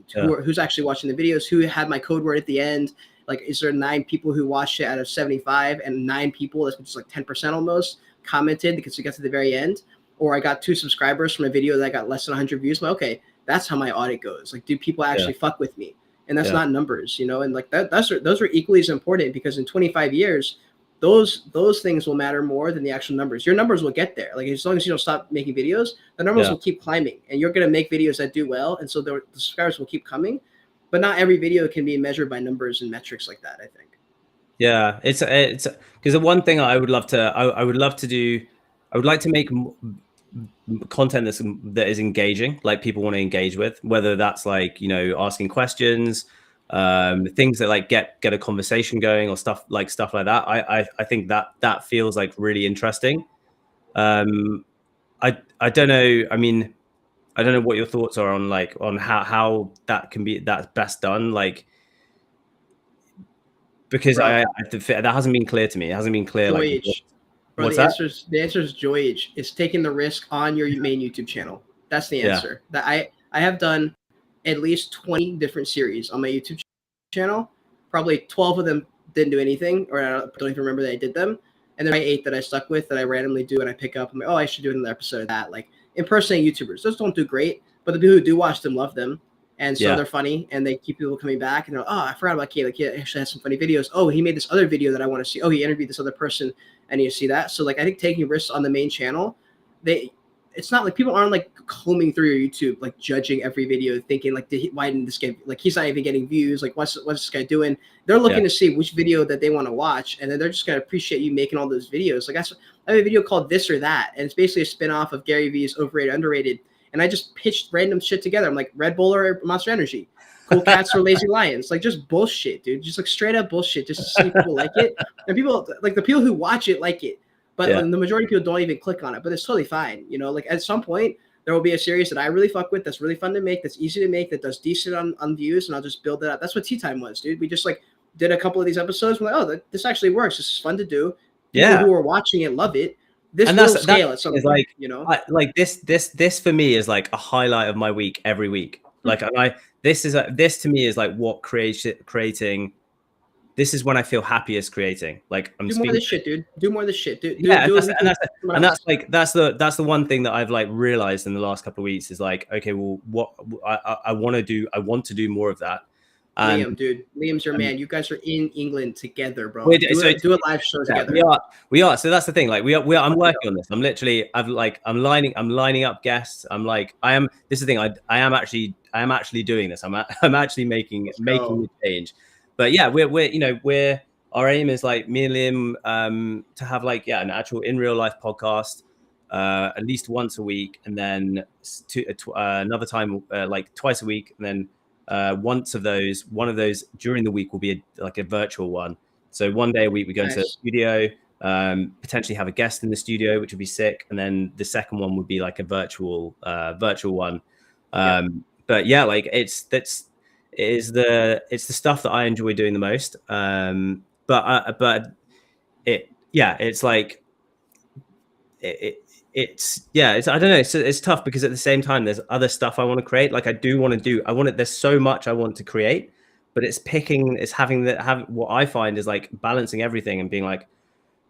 who's actually watching the videos, who had my code word at the end. Like, is there 9 people who watched it out of 75 and 9 people, that's just like 10% almost, commented because we got to the very end? Or I got 2 subscribers from a video that got less than 100 views. I'm like, okay, that's how my audit goes. Like, do people actually fuck with me? And that's not numbers, you know? And like those are equally as important, because in 25 years, those things will matter more than the actual numbers. Your numbers will get there. Like, as long as you don't stop making videos, the numbers will keep climbing, and you're going to make videos that do well. And so the subscribers will keep coming, but not every video can be measured by numbers and metrics like that, I think. Yeah, it's because the one thing I would love to, I would love to do, I would like to make content that is engaging, like people want to engage with, whether that's like, you know, asking questions, things that like get a conversation going, or stuff like that. I think that feels like really interesting. I don't know. I mean, I don't know what your thoughts are on like on how that can be, that's best done, like, because that hasn't been clear to me. It hasn't been clear. Like, bro, the answer is Joyage. It's taking the risk on your main YouTube channel. That's the answer. That I have done at least 20 different series on my YouTube channel. Probably 12 of them didn't do anything, or I don't even remember that I did them. And then 8 that I stuck with, that I randomly do and I pick up. I'm like, oh, I should do another episode of that. Like, impersonating YouTubers, those don't do great, but the people who do watch them love them. And so they're funny, and they keep people coming back. And they're like, oh, I forgot about Kate. Like, he actually has some funny videos. Oh, he made this other video that I want to see. Oh, he interviewed this other person. I need to see that. So, like, I think taking risks on the main channel, it's not like people aren't like combing through your YouTube, like judging every video, thinking like, why didn't this get, like, he's not even getting views. Like, what's this guy doing? They're looking to see which video that they want to watch, and then they're just gonna appreciate you making all those videos. Like, I have a video called This or That, and it's basically a spinoff of Gary Vee's Overrated Underrated. And I just pitched random shit together. I'm like, Red Bull or Monster Energy, Cool Cats or Lazy Lions, like just bullshit, dude. Just like straight up bullshit, just to see if people like it. And people, like the people who watch it, like it. But the majority of people don't even click on it. But it's totally fine. You know, like at some point, there will be a series that I really fuck with, that's really fun to make, that's easy to make, that does decent on views, and I'll just build it up. That's what Tea Time was, dude. We just like did a couple of these episodes. We're like, oh, this actually works. This is fun to do. People who are watching it love it. This will scale at some point, like, you know, like this for me is like a highlight of my week every week. Like, and this to me is like what creating. This is when I feel happiest creating. Like, I'm do more of this shit, dude. Do more of this shit, dude. And that's the one thing that I've like realized in the last couple of weeks is like, okay, well, what I want to do more of that. Liam, dude, Liam's your man. You guys are in England together, bro. Do a live show together. We are. So that's the thing. Like, I'm working on this. I'm lining up guests. This is the thing. I am actually doing this. I'm actually making a change. But yeah, our aim is like me and Liam to have like an actual in real life podcast at least once a week, and then another time like twice a week, and then one of those during the week will be a virtual one. So one day a week we go into the studio, potentially have a guest in the studio, which would be sick, and then the second one would be like a virtual one. But yeah, like it's the stuff that I enjoy doing the most. But it's like it's I don't know, it's tough, because at the same time there's other stuff I want to create. Like, there's so much I want to create, but it's having what I find is like balancing everything and being like,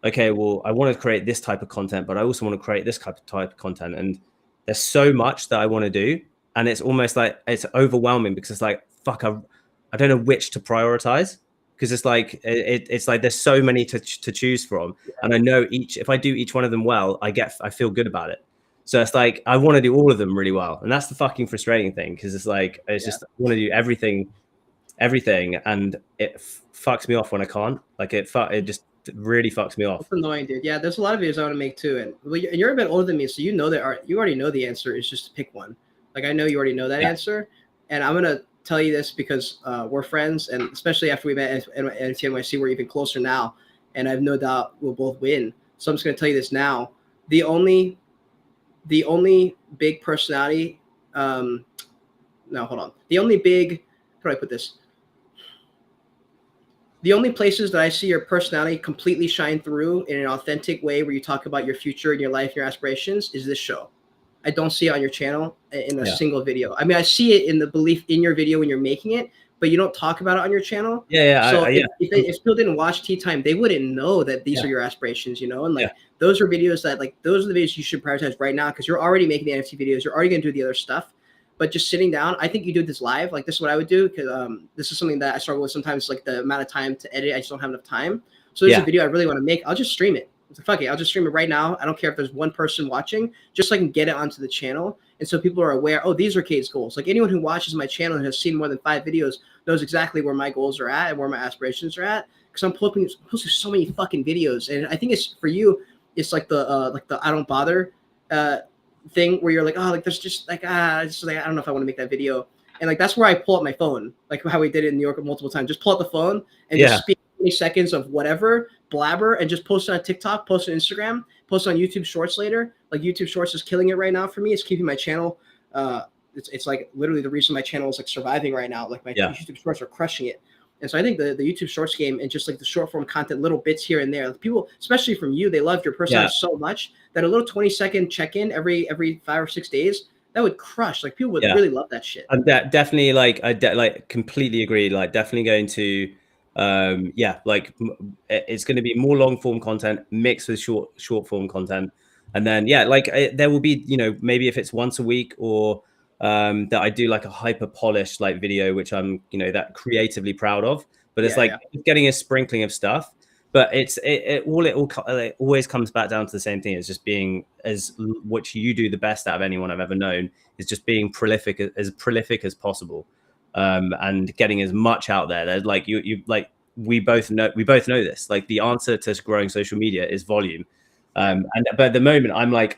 okay, well, I want to create this type of content, but I also want to create this type of content, and there's so much that I want to do, and it's almost like it's overwhelming, because it's like, fuck, I don't know which to prioritize, because it's like there's so many to choose from, and I know if I do each one of them well, I feel good about it. So it's like I want to do all of them really well, and that's the fucking frustrating thing, because it's like just I want to do everything, and it fucks me off when I can't. Like it really fucks me off. It's annoying, dude. Yeah, there's a lot of videos I want to make too, and you're a bit older than me, so you know that you already know the answer is just to pick one. Like I know you already know that answer, and I'm gonna tell you this because we're friends, and especially after we met at NYC, we're even closer now, and I have no doubt we'll both win. So I'm just gonna tell you this now. The only big personality, no, hold on. The only big, how do I put this? The only places that I see your personality completely shine through in an authentic way where you talk about your future and your life and your aspirations is this show. I don't see it on your channel in a single video. I mean, I see it in the belief in your video when you're making it, but you don't talk about it on your channel. So if people didn't watch Tea Time, they wouldn't know that these are your aspirations, you know? And like those are videos that like those are the videos you should prioritize right now because you're already making the NFT videos. You're already going to do the other stuff. But just sitting down, I think you do this live. Like this is what I would do because this is something that I struggle with sometimes. Like the amount of time to edit, I just don't have enough time. So there's a video I really want to make. I'll just stream it. It's like, fuck it, I'll just stream it right now. I don't care if there's one person watching, just so I can get it onto the channel. And so people are aware, oh, these are Kate's goals. Like anyone who watches my channel and has seen more than 5 videos knows exactly where my goals are at and where my aspirations are at. Because I'm posting so many fucking videos. And I think it's for you, it's like the I don't bother thing where you're like, oh, like there's just like it's like I don't know if I want to make that video, and like that's where I pull up my phone, like how we did it in New York multiple times. Just pull out the phone and just speak 20 seconds of whatever blabber and just post it on TikTok, post it on Instagram, post it on YouTube Shorts later. Like YouTube Shorts is killing it right now for me. It's keeping my channel. It's like literally the reason my channel is like surviving right now. Like my YouTube Shorts are crushing it. And so I think the YouTube Shorts game and just like the short form content, little bits here and there, like people, especially from you, they love your personality so much that a little 20-second check-in every 5 or 6 days, that would crush. Like people would really love that shit. I'm definitely like, like completely agree. Like definitely going to, like it's going to be more long form content mixed with short form content. And then, like there will be, you know, maybe if it's once a week or that I do like a hyper polished like video, which I'm, you know, that creatively proud of, but it's getting a sprinkling of stuff, but it always comes back down to the same thing. It's just being which you do the best out of anyone I've ever known is just being prolific as possible. And getting as much out there. There's like you like we both know this. Like the answer to growing social media is volume. But at the moment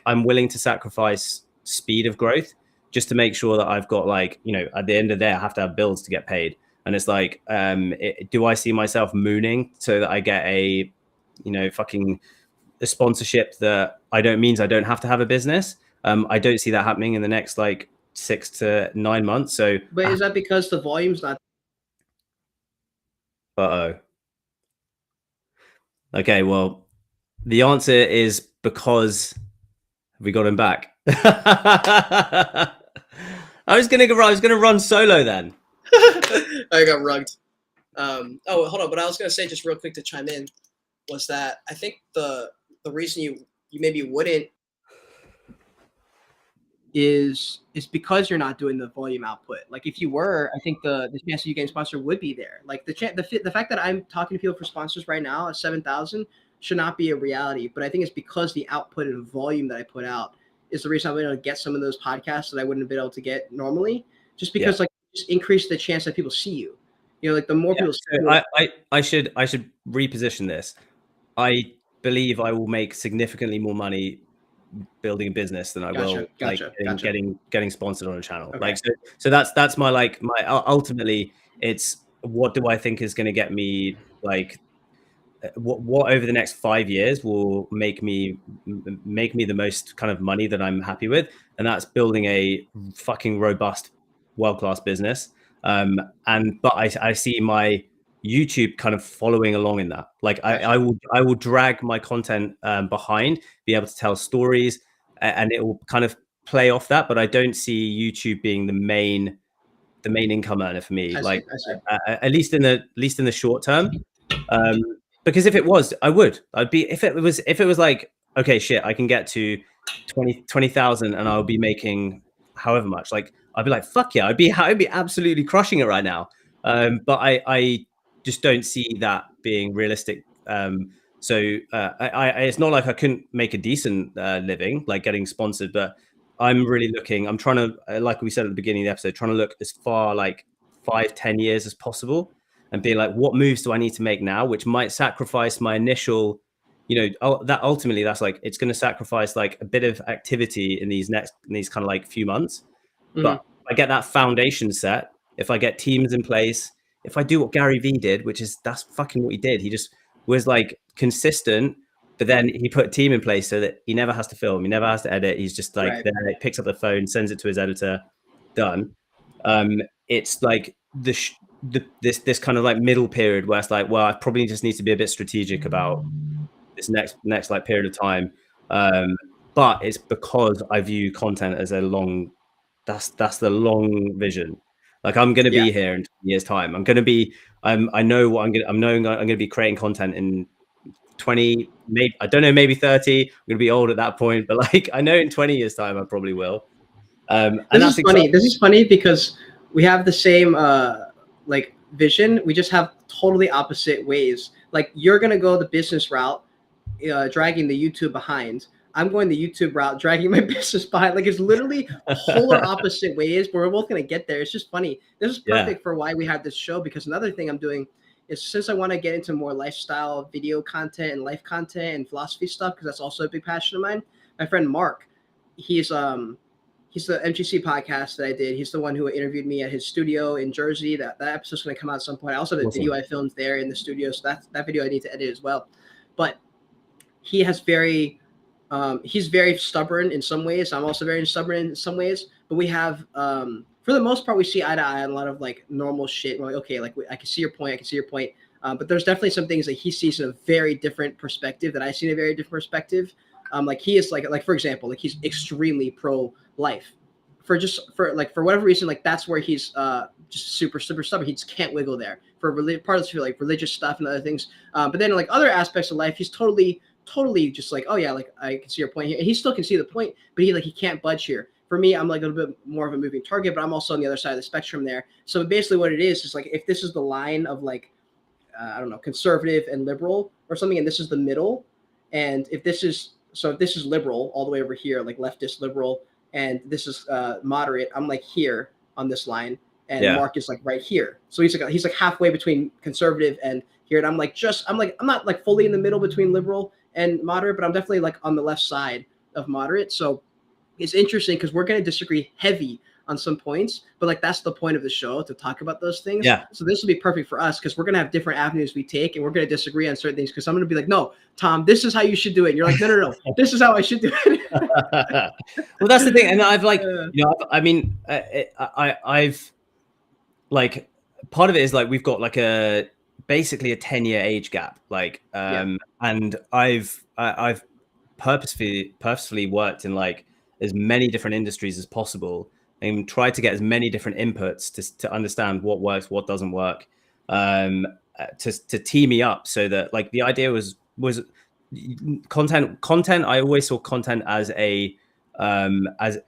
I'm willing to sacrifice speed of growth just to make sure that I've got like, you know, at the end of the day, I have to have bills to get paid. And it's like, do I see myself mooning so that I get a, you know, fucking a sponsorship that I don't have to have a business? I don't see that happening in the next like 6 to 9 months. So, but is that because the volume's not? Okay, well, the answer is because we got him back. I was gonna run solo then. I got rugged. Oh, hold on. But I was gonna say just real quick to chime in was that I think the reason you maybe wouldn't is because you're not doing the volume output. Like if you were, I think the chance of you getting sponsored would be there. Like the fact that I'm talking to people for sponsors right now at 7,000 should not be a reality. But I think it's because the output and the volume that I put out is the reason I've been able to get some of those podcasts that I wouldn't have been able to get normally. Just because like just increase the chance that people see you. You know, like the more people see you. I should reposition this. I believe I will make significantly more money building a business than I will getting sponsored on a channel. Okay. Like so that's my ultimately it's what do I think is going to get me like what over the next 5 years will make me the most kind of money that I'm happy with, and that's building a fucking robust world-class business. But I see my YouTube kind of following along in that. Like I will drag my content behind, be able to tell stories, and it will kind of play off that. But I don't see YouTube being the main income earner for me. I see. At least in the short term. Because if it was, I'd be if it was like, okay, shit, I can get to 20,000 and I'll be making however much. Like I'd be like, fuck yeah, I'd be absolutely crushing it right now. But I just don't see that being realistic. So it's not like I couldn't make a decent living, like getting sponsored, but I'm trying to, like we said at the beginning of the episode, trying to look as far like 5-10 years as possible. and being like, what moves do I need to make now, which might sacrifice my initial, that ultimately that's like, it's going to sacrifice like a bit of activity in these kind of like few months. But if I get that foundation set, if I get teams in place, if I do what Gary Vee did, that's fucking what he did. He just was like consistent, but then he put a team in place so that he never has to film, he never has to edit. He's just like there, picks up the phone, sends it to his editor, done. It's like this kind of like middle period where it's like, well, I probably just need to be a bit strategic about this next like period of time. But it's because I view content as a long, that's the long vision. Like I'm going to be here in 20 years time. I'm going to be, I know what I'm going to be creating content in 20, maybe, I don't know, maybe 30. I'm going to be old at that point, but like, I know in 20 years time, I probably will. This is funny because we have the same, like vision. We just have totally opposite ways. Like you're going to go the business route, dragging the YouTube behind. I'm going the YouTube route, dragging my business behind. Like it's literally polar opposite ways, but we're both going to get there. It's just funny. This is perfect for why we have this show, because another thing I'm doing is, since I want to get into more lifestyle video content and life content and philosophy stuff, because that's also a big passion of mine. My friend Mark, he's the MGC podcast that I did. He's the one who interviewed me at his studio in Jersey. That episode's going to come out at some point. I also have a video I filmed there in the studio, so that video I need to edit as well. But he has he's very stubborn in some ways. I'm also very stubborn in some ways. But we have, for the most part, we see eye to eye on a lot of like normal shit. We're like, okay, like I can see your point. I can see your point. But there's definitely some things that he sees in a very different perspective that I see in a very different perspective. Like he is like for example, like he's extremely pro-life. For whatever reason, like that's where he's just super stubborn. He just can't wiggle there for parts of like religious stuff and other things. But then like other aspects of life, he's totally just like, oh yeah, like I can see your point here. He still can see the point, but he can't budge here. For me, I'm like a little bit more of a moving target, but I'm also on the other side of the spectrum there. So basically what it is like, if this is the line of like, I don't know, conservative and liberal or something, and this is the middle, and if this is liberal all the way over here, like leftist liberal, and this is moderate, I'm like here on this line, and Mark is like right here. So he's like halfway between conservative and here, and I'm not like fully in the middle between liberal and moderate, but I'm definitely like on the left side of moderate. So it's interesting because we're going to disagree heavy on some points, but like that's the point of the show, to talk about those things. Yeah. So this will be perfect for us because we're going to have different avenues we take, and we're going to disagree on certain things, because I'm going to be like, no, Tom, this is how you should do it. And you're like, no, this is how I should do it. Well, that's the thing. And I've like, I've like, part of it is like, we've got like basically a 10-year age gap. Like, and I've purposefully worked in like as many different industries as possible, and tried to get as many different inputs to understand what works, what doesn't work, to tee me up, so that like the idea was content. I always saw content as a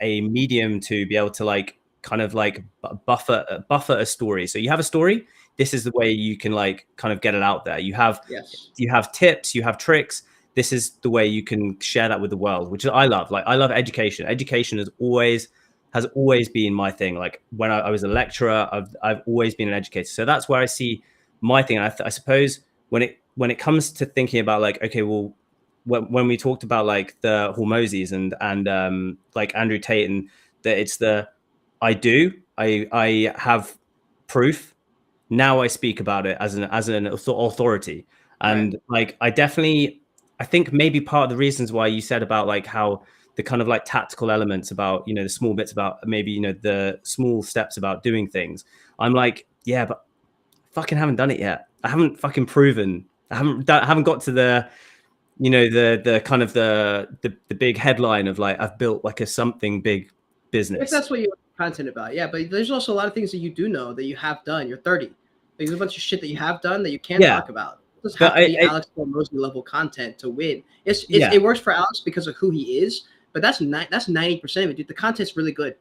medium to be able to like kind of like buffer a story. So you have a story, this is the way you can like kind of get it out there. You have tips, you have tricks. This is the way you can share that with the world, which I love. Like I love education. Education has always been my thing. Like when I was a lecturer, I've always been an educator. So that's where I see my thing. I suppose when it comes to thinking about like, okay, well, when we talked about like the Hormozis and like Andrew Tate, and that it's I have proof. Now I speak about it as an authority. And like, I think maybe part of the reasons why you said about like how the kind of like tactical elements about, the small bits about maybe, the small steps about doing things. I'm like, yeah, but I fucking haven't done it yet. I haven't fucking proven. I haven't got to the, the kind of the big headline of like, I've built like a something big business. If that's what you want content about. Yeah. But there's also a lot of things that you do know that you have done. You're 30. There's a bunch of shit that you have done that you can't talk about. It doesn't have to be Alex Hormozi level content to win. It works for Alex because of who he is, but that's 90% of it, dude. The content's really good,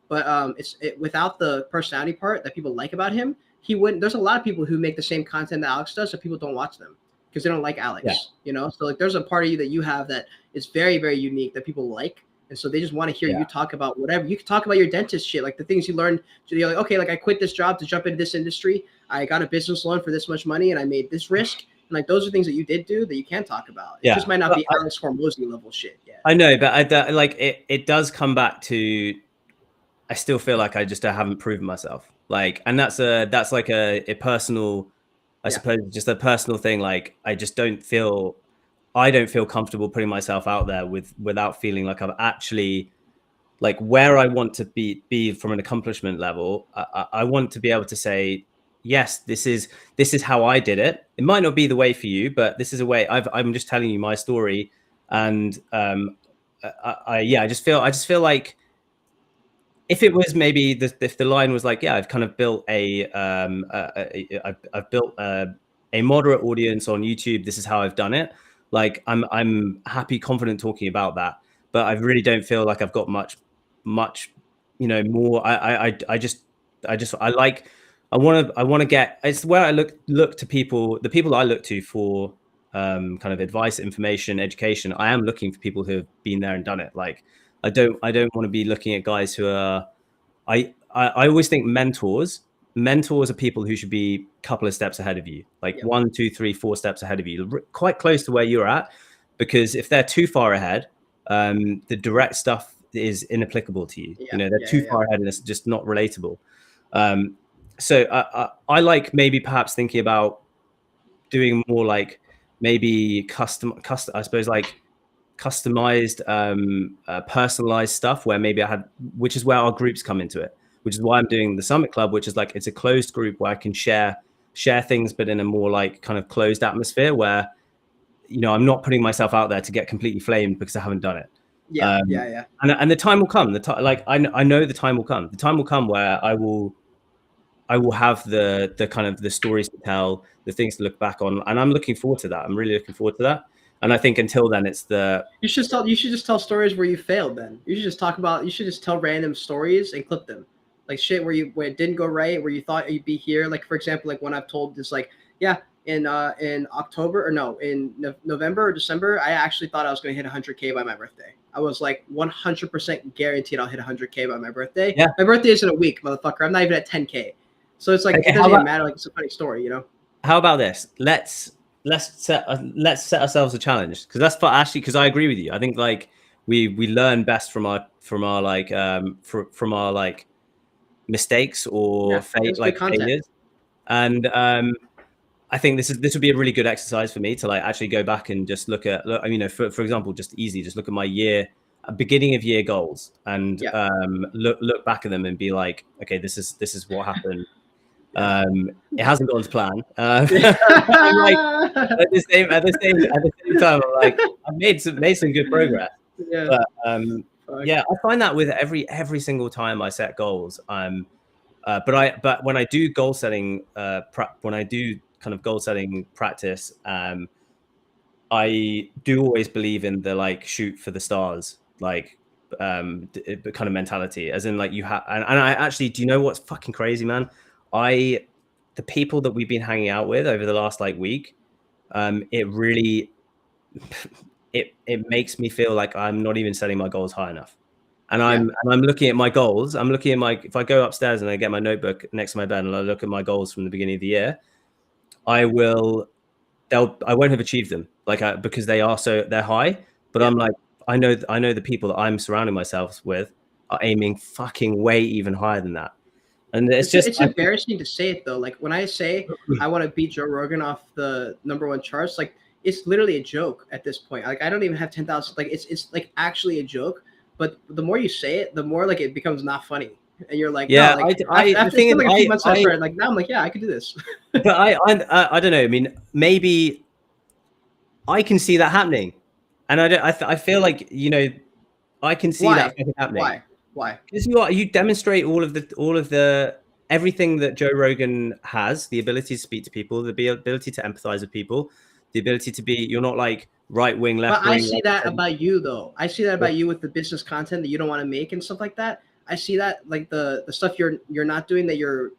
but without the personality part that people like about him, he wouldn't. There's a lot of people who make the same content that Alex does, so people don't watch them because they don't like Alex. So like there's a part of you that you have that is very, very unique that people like. And so they just want to hear you talk about whatever. You can talk about your dentist shit, like the things you learned. You're like, okay, like I quit this job to jump into this industry. I got a business loan for this much money and I made this risk. And like those are things that you did do that you can talk about. It just might not be Alex Hormozy level shit. Yeah, I know, but like it does come back to, I still feel like I just haven't proven myself. Like, and that's like a personal, I suppose, just a personal thing. Like, I don't feel comfortable putting myself out there without feeling like I've actually, like, where I want to be from an accomplishment level. I want to be able to say, yes, this is how I did it. It might not be the way for you, but this is a way. I'm just telling you my story, and I just feel like, if it was maybe if the line was like, yeah, I've kind of built I've built a moderate audience on YouTube. This is how I've done it. Like, I'm happy, confident talking about that, but I really don't feel like I've got much, more. I want to get. It's where I look to people. The people I look to for kind of advice, information, education. I am looking for people who have been there and done it. Like, I don't want to be looking at guys who are. I always think mentors are people who should be a couple of steps ahead of you, like 1, 2, 3, 4 steps ahead of you, quite close to where you're at. Because if they're too far ahead, the direct stuff is inapplicable to you. They're too far ahead, and it's just not relatable. So I like maybe perhaps thinking about doing more like maybe custom, I suppose, like customized, personalized stuff, where maybe which is where our groups come into it, which is why I'm doing the Summit Club, which is like, it's a closed group where I can share things, but in a more like kind of closed atmosphere, where, I'm not putting myself out there to get completely flamed because I haven't done it. And the time will come. I know the time will come. The time will come where I will have the kind of the stories to tell, the things to look back on, and I'm looking forward to that. I'm really looking forward to that. And I think until then, it's you should just tell stories where you failed. Then you should just tell random stories and clip them, like shit where it didn't go right, where you thought you'd be here. Like, for example, like when I've told this, like, in October, or no, in November or December, I actually thought I was going to hit 100K by my birthday. I was like 100% guaranteed I'll hit 100K by my birthday. Yeah. My birthday is in a week, motherfucker. I'm not even at 10K. So it's like, it doesn't even matter. Like, it's a funny story, How about this? Let's set ourselves a challenge, because that's actually, because I agree with you. I think like we learn best from our mistakes or failures, and I think this would be a really good exercise for me to like actually go back and just look, for example, just look at my beginning of year goals, and look back at them and be like, okay, this is what happened. It hasn't gone to plan. I'm like, at the same time, I'm like, I've made some good progress. But I find that with every single time I set goals, but when I do goal setting, when I do kind of goal setting practice, I do always believe in the like shoot for the stars, like kind of mentality, as in like you have, and I actually, do you know what's fucking crazy, man? The people that we've been hanging out with over the last like week, it really, it makes me feel like I'm not even setting my goals high enough. And I'm looking at my goals. I'm looking at if I go upstairs and I get my notebook next to my bed and I look at my goals from the beginning of the year, I won't have achieved them, like, because they're high. But I'm like, I know the people that I'm surrounding myself with are aiming fucking way even higher than that. And it's embarrassing to say it though. Like, when I say I want to beat Joe Rogan off the #1 charts, like, it's literally a joke at this point. Like, I don't even have 10,000. Like, it's like actually a joke. But the more you say it, the more like it becomes not funny. And you're like, yeah, no, like, after like a few months I started, like, now I'm like, yeah, I could do this. But I don't know. I mean, maybe I can see that happening, and I feel like, I can see that happening. Why? Because you demonstrate all of the everything that Joe Rogan has: the ability to speak to people, the ability to empathize with people, the ability to be. You're not like right wing, left wing. But I see that about you, though. I see that about you with the business content that you don't want to make and stuff like that. I see that, like, the stuff you're not doing, that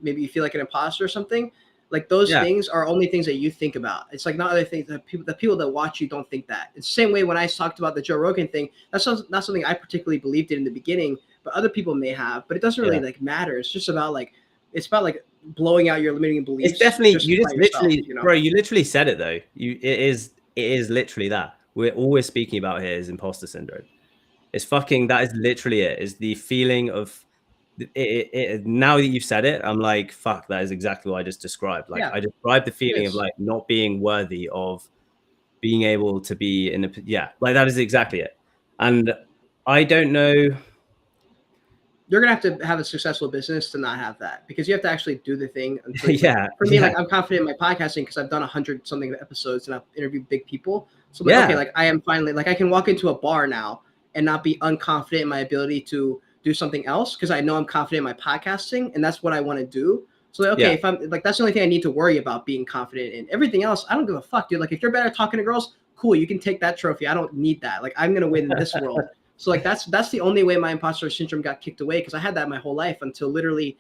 maybe you feel like an imposter or something. Like, those things are only things that you think about. It's like not other things that the people that watch you don't think that. It's the same way when I talked about the Joe Rogan thing. That's not something I particularly believed in the beginning, but other people may have. But it doesn't really like matter. It's just about like, it's about like blowing out your limiting beliefs. It's definitely you just literally, yourself, bro. You literally said it though. It is literally that. We're always speaking about here is imposter syndrome. It's fucking, that is literally it. Is the feeling of now that you've said it, I'm like, fuck, that is exactly what I just described. Like I described the feeling of like not being worthy of being able to be in a, like that is exactly it. And I don't know. You're gonna have to have a successful business to not have that, because you have to actually do the thing. Until For me, like I'm confident in my podcasting because I've done 100 something episodes and I've interviewed big people. So I'm like, okay, like I am finally, like I can walk into a bar now and not be unconfident in my ability to do something else, because I know I'm confident in my podcasting and that's what I want to do. So like, okay, if I'm like, that's the only thing I need to worry about, being confident in. Everything else, I don't give a fuck, dude. Like if you're better at talking to girls, cool, you can take that trophy. I don't need that. Like I'm gonna win this world. So like that's the only way my imposter syndrome got kicked away, because I had that my whole life until literally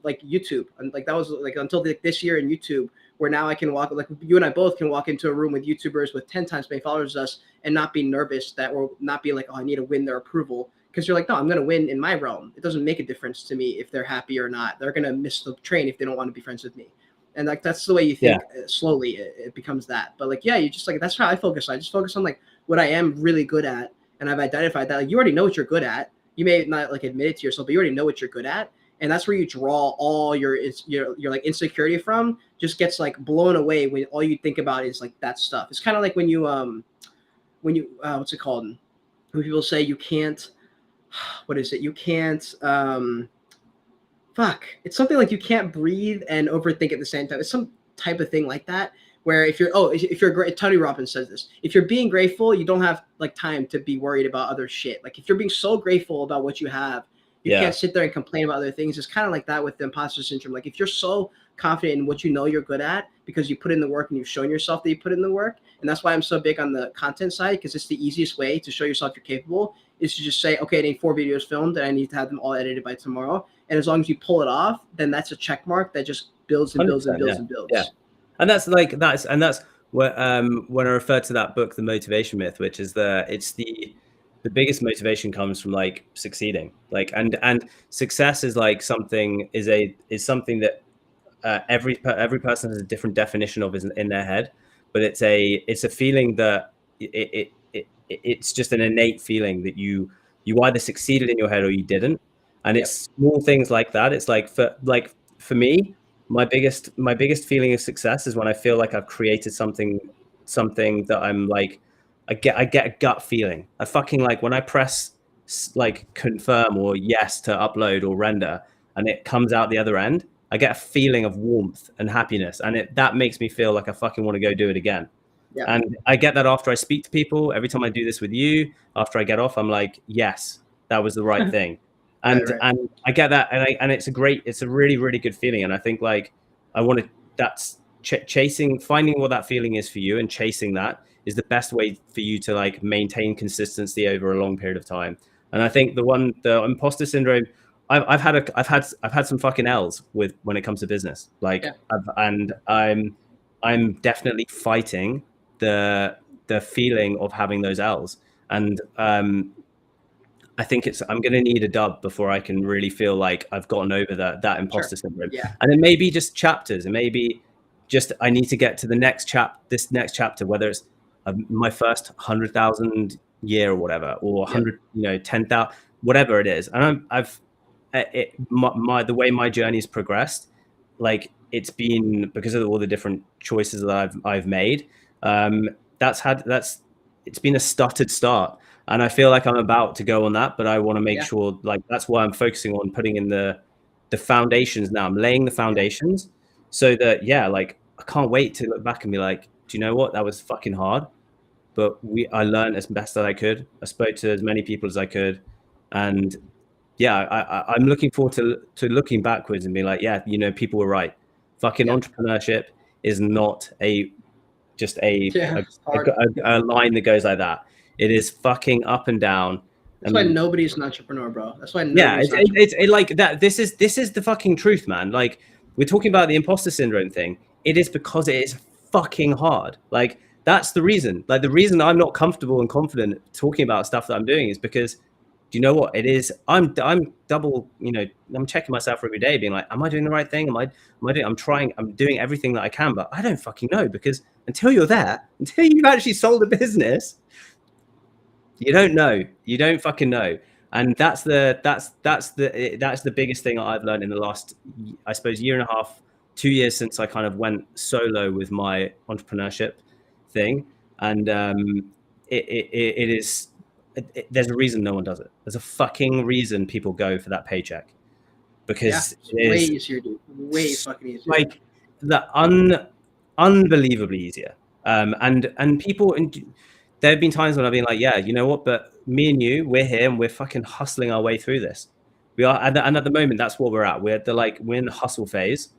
like YouTube, and like that was like until this year in YouTube, where now I can walk, like you and I both can walk into a room with YouTubers with 10 times as many followers as us and not be nervous that, or not be like, oh, I need to win their approval, because you're like, no, I'm gonna win in my realm. It doesn't make a difference to me if they're happy or not. They're gonna miss the train if they don't want to be friends with me. And like that's the way you think. Slowly it becomes that. But like, yeah, you just like, that's how I focus. I just focus on like what I am really good at. And I've identified that, like, you already know what you're good at. You may not like admit it to yourself, but you already know what you're good at. And that's where you draw all your like insecurity from. Just gets like blown away when all you think about is like that stuff. It's kind of like when you what's it called? When people say you can't, what is it? You can't, it's something like you can't breathe and overthink at the same time. It's some type of thing like that. Where if you're great, Tony Robbins says this, if you're being grateful, you don't have like time to be worried about other shit. Like if you're being so grateful about what you have, you can't sit there and complain about other things. It's kind of like that with the imposter syndrome. Like if you're so confident in what you know you're good at because you put in the work and you've shown yourself that you put in the work. And that's why I'm so big on the content side, because it's the easiest way to show yourself you're capable, is to just say, okay, I need 4 videos filmed and I need to have them all edited by tomorrow. And as long as you pull it off, then that's a check mark that just builds and builds and builds and builds. Yeah. And that's what when I refer to that book, The Motivation Myth, which is the biggest motivation comes from like succeeding, like and success is like something something that every person has a different definition of in their head, but it's a feeling that it's just an innate feeling that you either succeeded in your head or you didn't, and it's small things like that. It's like for me. My biggest feeling of success is when I feel like I've created something that I'm like, I get a gut feeling. I fucking like when I press like confirm or yes to upload or render, and it comes out the other end, I get a feeling of warmth and happiness, and that makes me feel like I fucking want to go do it again. Yeah. And I get that after I speak to people. Every time I do this with you, after I get off, I'm like, yes, that was the right thing. And and I get that, and it's a really, really good feeling. And I think like I want to, that's finding what that feeling is for you, and chasing that is the best way for you to like maintain consistency over a long period of time. And I think the imposter syndrome, I've had some fucking L's with when it comes to business. Like, I'm definitely fighting the feeling of having those L's, and I think I'm going to need a dub before I can really feel like I've gotten over that imposter syndrome. Yeah. And it may be just chapters, and maybe just I need to get to the next chapter, whether it's my first 100,000 year or whatever, or 100, 10,000, whatever it is. And the way my journey's progressed, like it's been because of all the different choices that I've made. It's been a stuttered start. And I feel like I'm about to go on that, but I want to make sure, like, that's why I'm focusing on putting in the foundations now. I'm laying the foundations so that, like, I can't wait to look back and be like, do you know what? That was fucking hard, but I learned as best as I could. I spoke to as many people as I could. And I'm looking forward to looking backwards and being like, people were right. Fucking entrepreneurship is not just a line that goes like that. It is fucking up and down. That's why nobody's an entrepreneur, bro. That's why it's like that. This is the fucking truth, man. Like, we're talking about the imposter syndrome thing. It is because it is fucking hard. Like, that's the reason. Like, the reason I'm not comfortable and confident talking about stuff that I'm doing is because do you know what it is? I'm double, you know, I'm checking myself every day, being like, am I doing the right thing? I'm doing everything that I can, but I don't fucking know, because until you're there, until you've actually sold a business, you don't know. You don't fucking know. And that's the biggest thing I've learned in the last, I suppose, year and a half, 2 years since I kind of went solo with my entrepreneurship thing. And it is, there's a reason no one does it. There's a fucking reason people go for that paycheck, because it's way easier, dude. Way fucking easier. Like unbelievably easier. And people, and there have been times when I've been like, yeah, you know what? But me and you, we're here and we're fucking hustling our way through this. We are, and at the moment, that's what we're at. We're in the hustle phase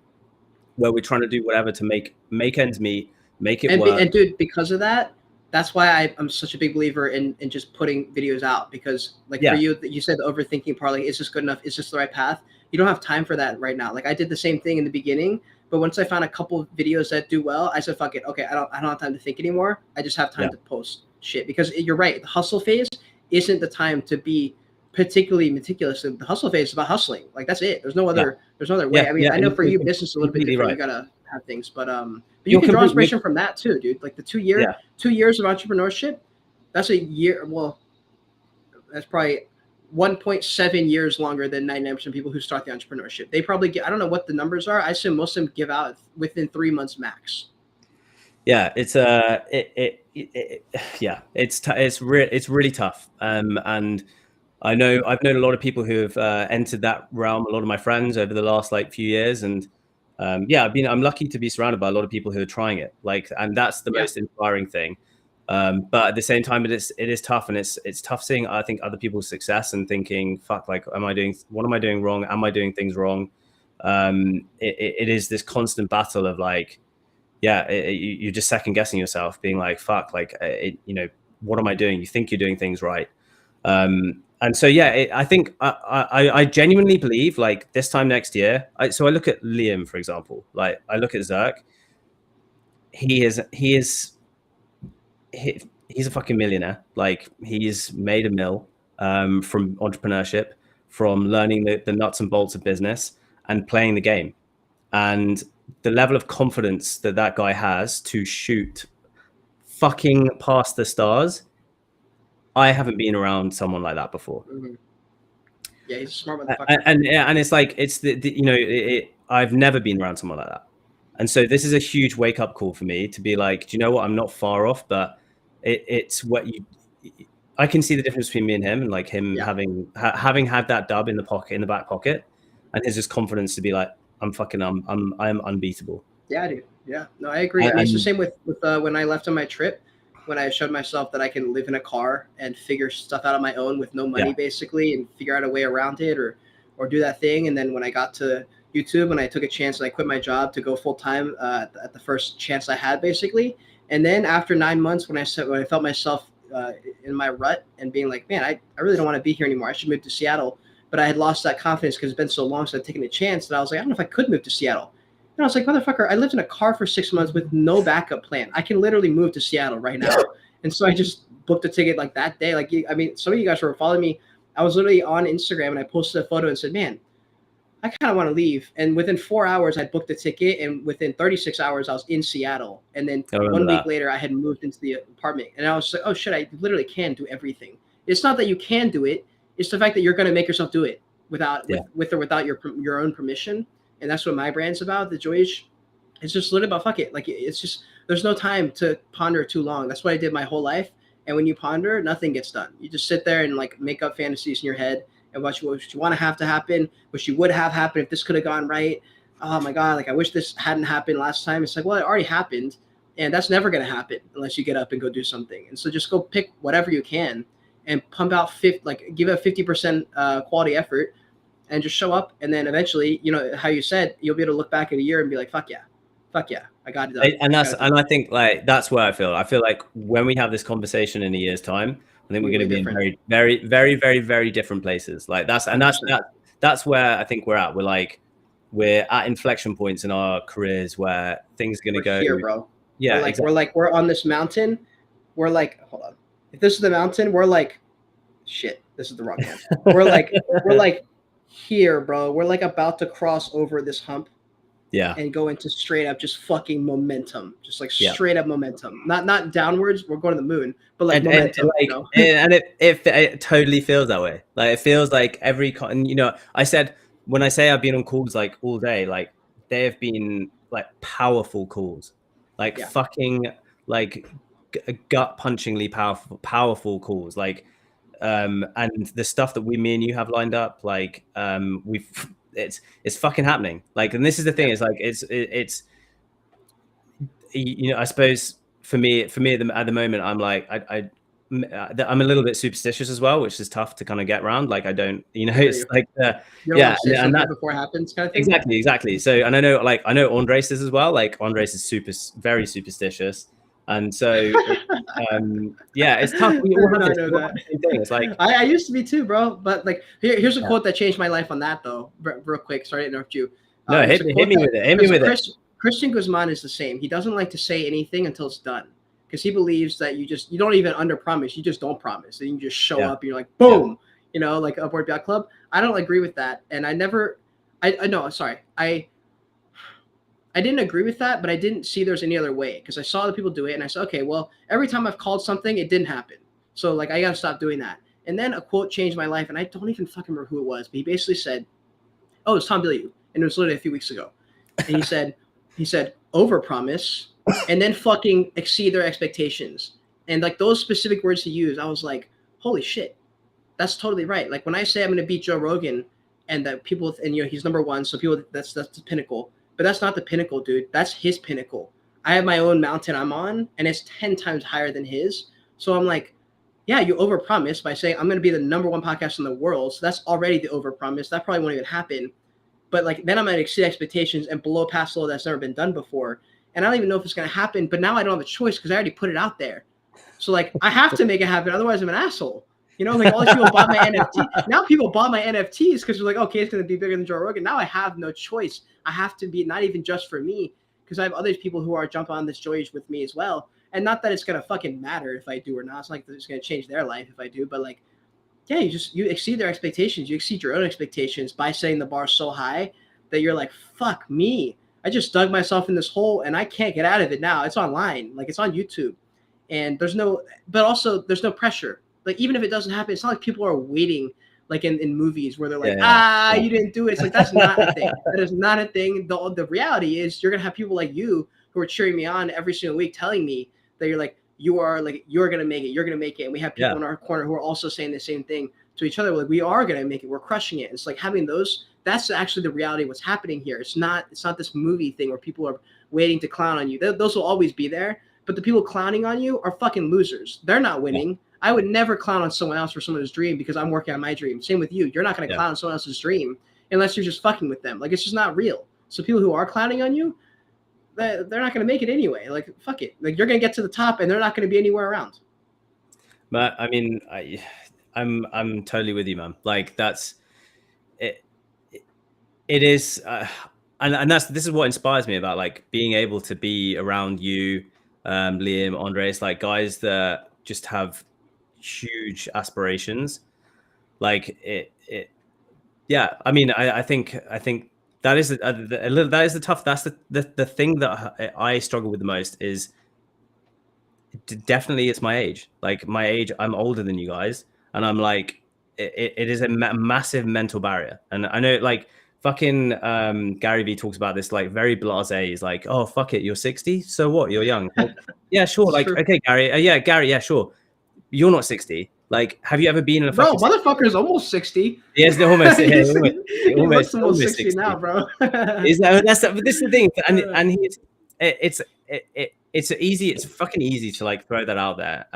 where we're trying to do whatever to make ends meet, make it work. And dude, because of that, that's why I'm such a big believer in just putting videos out, because like for you, you said the overthinking part, like, is this good enough? Is this the right path? You don't have time for that right now. Like I did the same thing in the beginning, but once I found a couple of videos that do well, I said, fuck it. Okay, I don't have time to think anymore. I just have time to post shit, because you're right. The hustle phase isn't the time to be particularly meticulous. The hustle phase is about hustling. Like that's it. There's no other way. I mean, I know for you, business is a little bit different. Right. You gotta have things, but you can draw inspiration from that too, dude. Like the 2 years of entrepreneurship, that's a year. Well, that's probably 1.7 years longer than 99% of people who start the entrepreneurship. They probably get, I don't know what the numbers are. I assume most of them give out within 3 months max. Yeah, it's it's really tough. And I've known a lot of people who have entered that realm, a lot of my friends over the last few years. And I'm lucky to be surrounded by a lot of people who are trying it. And that's the most inspiring thing. But at the same time, it is tough, and it's tough seeing, I think, other people's success and thinking, fuck, what am I doing wrong? Am I doing things wrong? It is this constant battle of you're just second guessing yourself, being like, fuck, what am I doing? You think you're doing things right. And so, I think I genuinely believe this time next year. So I look at Liam, for example, I look at Zerk. He's a fucking millionaire. He's made a mill from entrepreneurship, from learning the nuts and bolts of business and playing the game. And the level of confidence that guy has to shoot fucking past the stars, I haven't been around someone like that before. Mm-hmm. Yeah, he's a smart motherfucker. And it's I've never been around someone like that. And so this is a huge wake up call for me to be like, do you know what? I'm not far off, but it's what I can see the difference between me and him, and him having had that dub in the back pocket, and his just confidence to be like, I'm unbeatable. Yeah, dude. Yeah, no, I agree. And it's the same with when I left on my trip, when I showed myself that I can live in a car and figure stuff out on my own with no money, basically, and figure out a way around it or do that thing. And then when I got to YouTube and I took a chance and I quit my job to go full time at the first chance I had, basically. And then after 9 months, when I felt myself in my rut and being like, man, I really don't want to be here anymore. I should move to Seattle. But I had lost that confidence because it's been so long since I'd taken a chance that I was like, I don't know if I could move to Seattle. And I was like, motherfucker, I lived in a car for 6 months with no backup plan. I can literally move to Seattle right now. And so I just booked a ticket that day. Some of you guys were following me. I was literally on Instagram and I posted a photo and said, man, I kind of want to leave. And within 4 hours, I booked a ticket. And within 36 hours, I was in Seattle. And then 1 week later, I had moved into the apartment. And I was like, oh, shit, I literally can do everything. It's not that you can do it. It's the fact that you're going to make yourself do it with or without your own permission. And that's what my brand's about. The Joyish, it's just literally about fuck it. It's just, there's no time to ponder too long. That's what I did my whole life. And when you ponder, nothing gets done. You just sit there and make up fantasies in your head and what you want to have to happen, what you would have happened if this could have gone right. Oh my God, I wish this hadn't happened last time. It's well, it already happened. And that's never going to happen unless you get up and go do something. And so just go pick whatever you can and pump out give it a 50% quality effort and just show up. And then eventually, how you said, you'll be able to look back at a year and be like, fuck yeah, I got it done. And I think that's where I feel like when we have this conversation in a year's time, I think we're going to be in very, very, very, very, very different places. That's where I think we're at. We're at inflection points in our careers where things are going to go here, bro. Yeah. We're on this mountain. We're hold on. If this is the mountain, we're shit, this is the wrong hand. We're like here, bro. We're like about to cross over this hump. Yeah. And go into straight up just fucking momentum, just like Yeah. straight up momentum, not downwards. We're going to the moon, but like momentum. And, like, and it totally feels that way. Like it feels like you know, I said when I say I've been on calls like all day, like they have been like powerful calls, like fucking like gut punchingly powerful calls, like and the stuff that me and you have lined up, like it's fucking happening. Like, and this is the thing, is like it's you know, I suppose for me at the moment, I'm like I'm a little bit superstitious as well, which is tough to kind of get around. Like I don't, you know, it's like and that before it happens kind of thing. Exactly. So, and I know Andres is as well. Like Andres is very superstitious. And so, yeah, it's tough. We all have the same thing. It's like I used to be too, bro. But like, here's a quote that changed my life on that, though. Real quick, sorry to interrupt you. No, hit me with it. Christian Guzman is the same. He doesn't like to say anything until it's done, because he believes that you don't even under promise. You just don't promise, and you just show up. And you're like, boom, you know, like Upward Yacht Club. I don't agree with that, and I didn't agree with that, but I didn't see there's any other way, because I saw other people do it, and I said, okay, well, every time I've called something, it didn't happen. So like, I got to stop doing that. And then a quote changed my life, and I don't even fucking remember who it was, but he basically said, oh, it's Tom Bilyeu, and it was literally a few weeks ago. And he said, overpromise and then fucking exceed their expectations. And like those specific words he used, I was like, holy shit, that's totally right. Like when I say I'm going to beat Joe Rogan, and that people, and you know, he's number one, so people, that's the pinnacle. But that's not the pinnacle, dude. That's his pinnacle. I have my own mountain I'm on, and it's 10 times higher than his. So I'm like, yeah, you overpromise by saying I'm going to be the number one podcast in the world. So that's already the overpromise. That probably won't even happen. But like, then I'm going to exceed expectations and blow past a level that's never been done before. And I don't even know if it's going to happen. But now I don't have a choice, because I already put it out there. So like, I have to make it happen. Otherwise, I'm an asshole. You know, like all these people bought my NFT. Now people bought my NFTs because they're like, okay, it's going to be bigger than Joe Rogan. Now I have no choice. I have to be, not even just for me, because I have other people who are jumping on this joy with me as well. And not that it's going to fucking matter if I do or not. It's not like it's going to change their life if I do. But like, yeah, you exceed their expectations. You exceed your own expectations by setting the bar so high that you're like, fuck me. I just dug myself in this hole and I can't get out of it now. It's online. Like it's on YouTube. And there's no pressure. Like, even if it doesn't happen, it's not like people are waiting, like in movies where they're like, you didn't do it. It's like, that's not a thing. That is not a thing. The reality is you're going to have people like you who are cheering me on every single week, telling me that you're going to make it. You're going to make it. And we have people in our corner who are also saying the same thing to each other. We're like, we are going to make it. We're crushing it. It's like having those, that's actually the reality of what's happening here. It's not this movie thing where people are waiting to clown on you. Those will always be there. But the people clowning on you are fucking losers. They're not winning. Yeah. I would never clown on someone else for someone's dream because I'm working on my dream. Same with you. You're not going to clown on someone else's dream unless you're just fucking with them. Like, it's just not real. So people who are clowning on you, they're not going to make it anyway. Like, fuck it. Like, you're going to get to the top and they're not going to be anywhere around. But I mean, I'm totally with you, man. Like, that's it. It is, and this is what inspires me about like being able to be around you, Liam, Andres, like guys that just have huge aspirations. Like yeah. I mean, I think that is that is the tough. That's the thing that I struggle with the most is definitely it's my age. Like my age, I'm older than you guys, and I'm like, it is a massive mental barrier. And I know like fucking Gary Vee talks about this like very blasé. He's like, oh fuck it, you're 60, so what? You're young. Like, yeah, sure. Like true. Okay, Gary. Yeah, Gary. Yeah, sure. You're not 60. Like, have you ever been in a bro? Motherfucker's almost 60. Yes, they're almost. almost 60 now, bro. This is the thing, and it's easy. It's fucking easy to like throw that out there,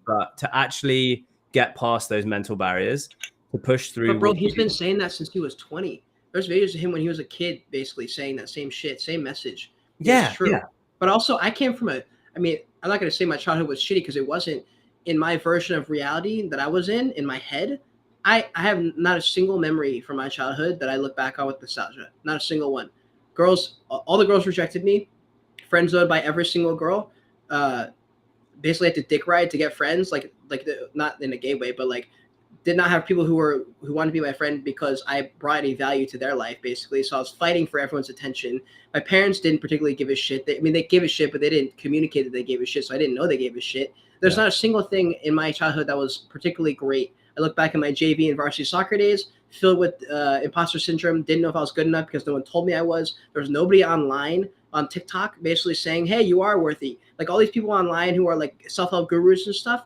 but to actually get past those mental barriers, to push through. But bro, he's been saying that since he was 20. There's videos of him when he was a kid, basically saying that same shit, same message. Yeah, true. Yeah. But also, I came from I'm not gonna say my childhood was shitty because it wasn't. In my version of reality that I was in my head, I have not a single memory from my childhood that I look back on with nostalgia. Not a single one. Girls, all the girls rejected me. Friend zoned by every single girl. Basically had to dick ride to get friends, like not in a gay way, but like did not have people who wanted to be my friend because I brought any value to their life, basically. So I was fighting for everyone's attention. My parents didn't particularly give a shit. They gave a shit, but they didn't communicate that they gave a shit. So I didn't know they gave a shit. There's not a single thing in my childhood that was particularly great. I look back at my JV and varsity soccer days, filled with imposter syndrome. Didn't know if I was good enough because no one told me I was. There was nobody online on TikTok basically saying, hey, you are worthy. Like all these people online who are like self-help gurus and stuff.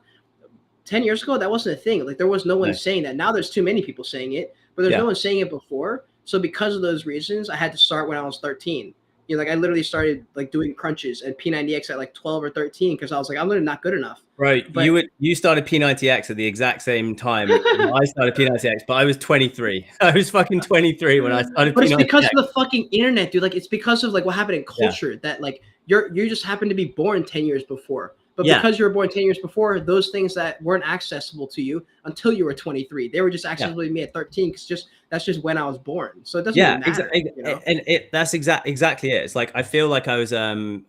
10 years ago, that wasn't a thing. Like there was no one saying that. Now there's too many people saying it, but there's no one saying it before. So because of those reasons, I had to start when I was 13. You know, like I literally started like doing crunches and P90X at like 12 or 13 because I was like, I'm literally not good enough. Right. But you started P90X at the exact same time I started P90X, but I was 23. I was fucking 23 when I started But P90X. it's because of the fucking internet, dude. Like it's because of like what happened in culture that like you just happened to be born 10 years before. But because you were born 10 years before, those things that weren't accessible to you until you were 23, they were just accessible to me at 13 because that's just when I was born. So it doesn't really matter. Exactly. You know? And that's exactly it. It's like I feel like I was kind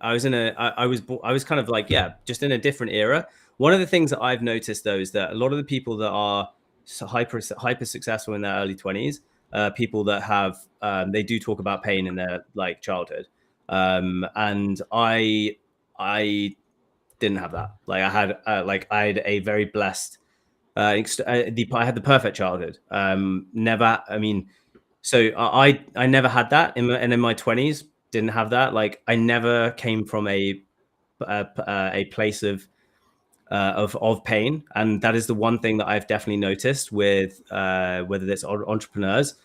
of like just in a different era. One of the things that I've noticed though is that a lot of the people that are hyper successful in their early 20s, people that have they do talk about pain in their like childhood, and I didn't have that. Like I had a very blessed I had the perfect childhood. Never, I mean, so I never had that and in my 20s didn't have that. Like I never came from a place of pain, and that is the one thing that I've definitely noticed with whether it's entrepreneurs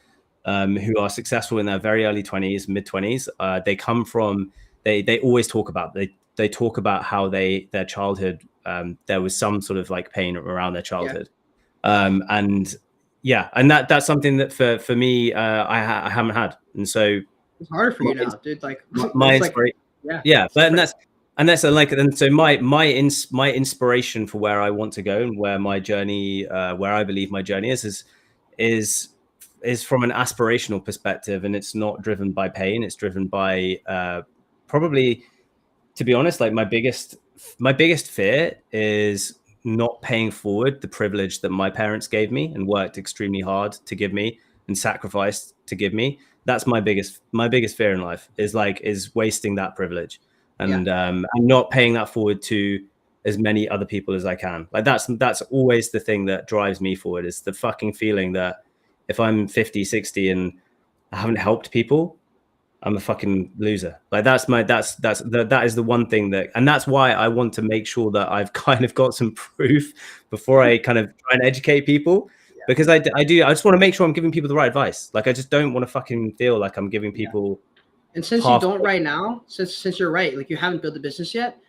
who are successful in their very early 20s, mid 20s. They come from they always talk about they talk about how their childhood there was some sort of like pain around their childhood, and that's something that for me I haven't had, and so it's harder for you now, dude. Like my inspiration, so my inspiration for where I want to go and where my journey, where I believe my journey is from an aspirational perspective, and it's not driven by pain. It's driven by probably, to be honest, like my biggest fear is not paying forward the privilege that my parents gave me and worked extremely hard to give me and sacrificed to give me. That's my biggest fear in life is wasting that privilege and not paying that forward to as many other people as I can. Like that's always the thing that drives me forward, is the fucking feeling that if I'm 50, 60 and I haven't helped people, I'm a fucking loser. Like that is the one thing and that's why I want to make sure that I've kind of got some proof before I kind of try and educate people, because I just want to make sure I'm giving people the right advice. Like I just don't want to fucking feel like I'm giving people. And since you don't right now, since you're right, like you haven't built a business yet.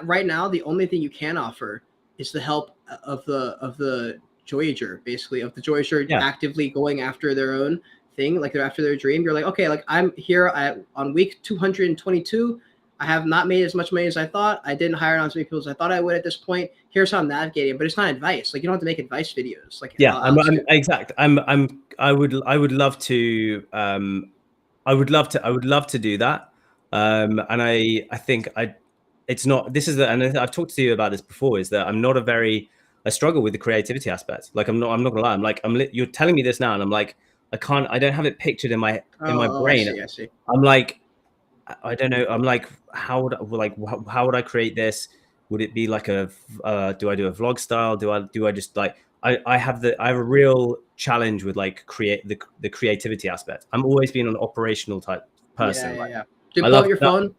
Right now, the only thing you can offer is the help of the Joyager, basically, of the Joyager actively going after their own thing, like they're after their dream. You're like, okay, like I'm here on week 222. I have not made as much money as I thought. I didn't hire on as many people as I thought I would at this point. Here's how I'm navigating, but it's not advice. Like you don't have to make advice videos. Like I would love to. I would love to do that. And I think it's not. This is and I've talked to you about this before. Is that I struggle with the creativity aspect. Like I'm not gonna lie. You're telling me this now, and I'm like, I don't have it pictured in my brain. I see. I'm like, I don't know. I'm like, how would I create this? Would it be like do I do a vlog style? Do I just like, I have a real challenge with like the creativity aspect. I'm always been an operational type person. Dude, pull out your phone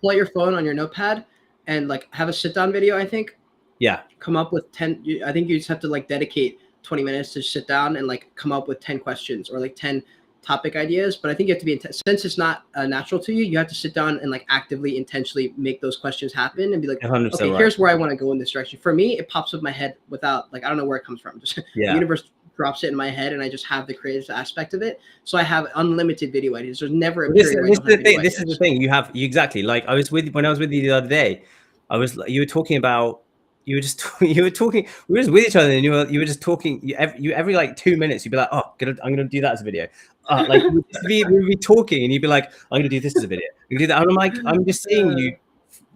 on your notepad and like have a sit down video. I think. Yeah. Come up with 10. I think you just have to like dedicate 20 minutes to sit down and like come up with 10 questions or like 10 topic ideas. But I think you have to be, since it's not natural to you, you have to sit down and like actively, intentionally make those questions happen and be like, okay, here's where I want to go in this direction. For me, it pops up my head without like, I don't know where it comes from. Just the universe drops it in my head and I just have the creative aspect of it. So I have unlimited video ideas. There's never a period This is the thing. Exactly. Like when I was with you the other day, you were talking about, we were just with each other and you were just talking every like 2 minutes you'd be like, oh, I'm gonna do that as a video. Like we'd be talking and you'd be like, I'm gonna do this as a video. You do that. And I'm like, I'm just seeing you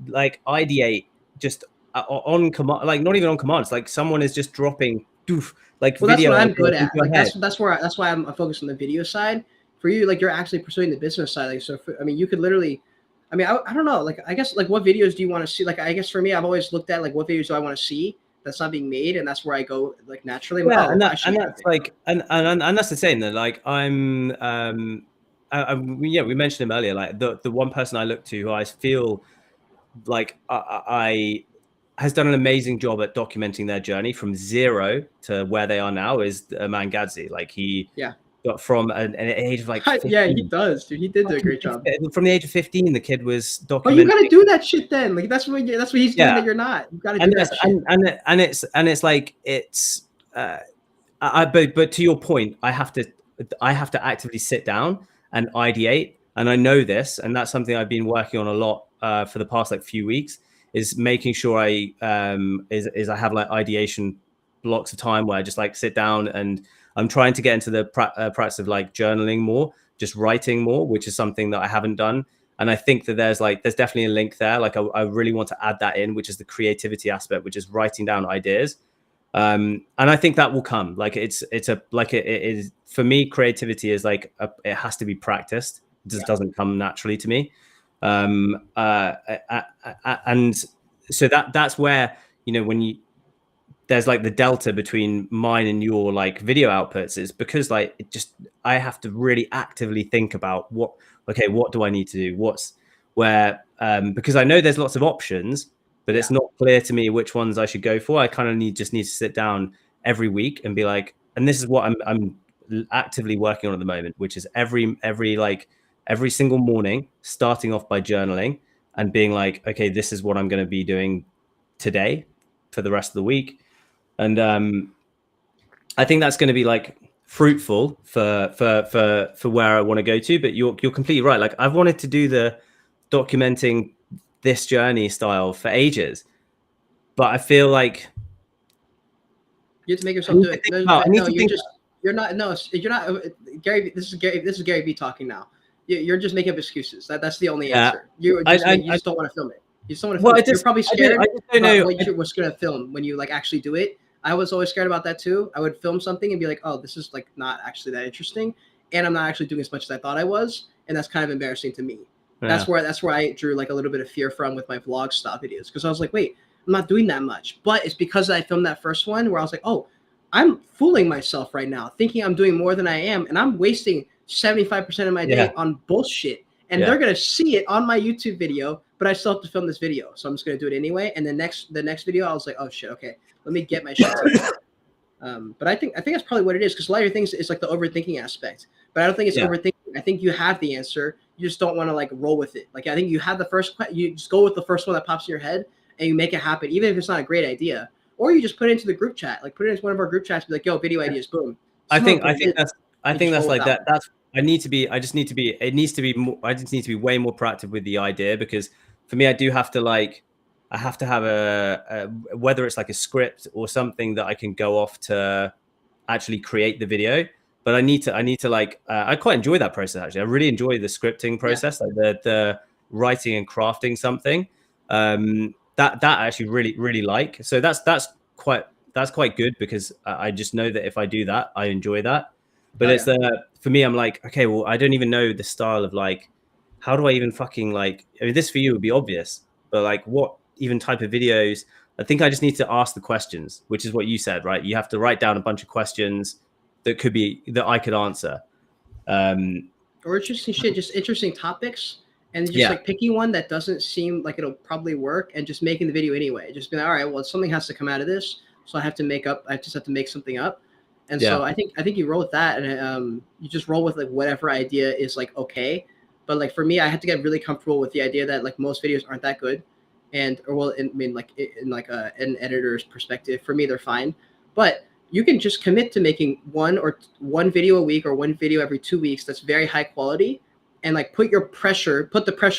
like ideate just on command, like not even on command. It's like someone is just dropping doof, like Well, that's video what I'm ideas good into at. your Like head. that's why I'm focused on the video side. For you, like you're actually pursuing the business side. Like so, I mean, you could literally, I mean, I don't know. Like I guess like what videos do you want to see? Like I guess for me, I've always looked at like what videos do I want to see that's not being made, and that's where I go like naturally. I'm like, Yeah, oh, I should and make that that's video. like and that's the same. That like yeah, we mentioned him earlier. Like the one person I look to who I feel like I has done an amazing job at documenting their journey from zero to where they are now is man Gadzi. Like he Yeah, got from an age of like yeah, he 15. does, dude. He did do a great job. From the age of 15, the kid was But you documenting. got to do that shit then. Like that's what he's doing Yeah, that you're not. You got to and do that's that shit. and it's like it's. But to your point, I have to actively sit down and ideate, and I know this, and that's something I've been working on a lot for the past like few weeks. Is making sure I is I have like ideation blocks of time where I just like sit down, and I'm trying to get into the practice of like journaling more, just writing more, which is something that I haven't done. And I think that there's definitely a link there. Like I really want to add that in, which is the creativity aspect, which is writing down ideas. And I think that will come. Like it is for me. Creativity is like it has to be practiced. It just doesn't come naturally to me. And so that's where when there's like the delta between mine and your like video outputs is because like I have to really actively think about what do I need to do, what's where because I know there's lots of options, but it's not clear to me which ones I should go for. I kind of just need to sit down every week and be like, and this is what I'm actively working on at the moment, which is every single morning, starting off by journaling and being like, okay, this is what I'm going to be doing today for the rest of the week. And I think that's going to be like fruitful for where I want to go to. But you're completely right. Like I've wanted to do the documenting this journey style for ages, but I feel like You have to make yourself do it. No, you're not. No, you're not. Gary, this is Gary V talking now. You're just making up excuses. That's the only answer. You just don't want to film it. You just don't want to film it. You're probably scared I just don't know what you're going to film when you like actually do it. I was always scared about that too. I would film something and be like, oh, this is like not actually that interesting, and I'm not actually doing as much as I thought I was, and that's kind of embarrassing to me. Yeah. That's where I drew like a little bit of fear from with my vlog style videos, because I was like, wait, I'm not doing that much. But it's because I filmed that first one where I was like, oh, I'm fooling myself right now, thinking I'm doing more than I am, and I'm wasting 75% of my day on bullshit. And they're gonna see it on my YouTube video, but I still have to film this video, so I'm just gonna do it anyway. And the next video, I was like, oh shit, okay, let me get my shit together. But I think that's probably what it is, because a lot of your things is like the overthinking aspect. But I don't think it's overthinking. I think you have the answer. You just don't want to like roll with it. Like I think you have the first. You just go with the first one that pops in your head, and you make it happen, even if it's not a great idea. Or you just put it into the group chat, like put it into one of our group chats, be like, yo, video ideas, boom. I think that's like that. That's I just need to be way more proactive with the idea, because for me, I do have to like, I have to have a whether it's like a script or something that I can go off to actually create the video. But I need to like, I quite enjoy that process actually. I really enjoy the scripting process, like the writing and crafting something. That I actually really like. So that's quite good, because I just know that if I do that, I enjoy that. But for me, I'm like, okay, well, I don't even know the style of like, how do I even fucking like, I mean, this for you would be obvious, but like what even type of videos? I think I just need to ask the questions, which is what you said, right? You have to write down a bunch of questions that I could answer. Or interesting shit, just interesting topics. And just like picking one that doesn't seem like it'll probably work, and just making the video anyway. Just being like, all right, well, something has to come out of this, so I just have to make something up. And so I think you roll with that, and you just roll with like whatever idea is like okay. But like for me, I had to get really comfortable with the idea that like most videos aren't that good, in an editor's perspective, for me they're fine. But you can just commit to making one video a week or one video every 2 weeks that's very high quality, and like put the pressure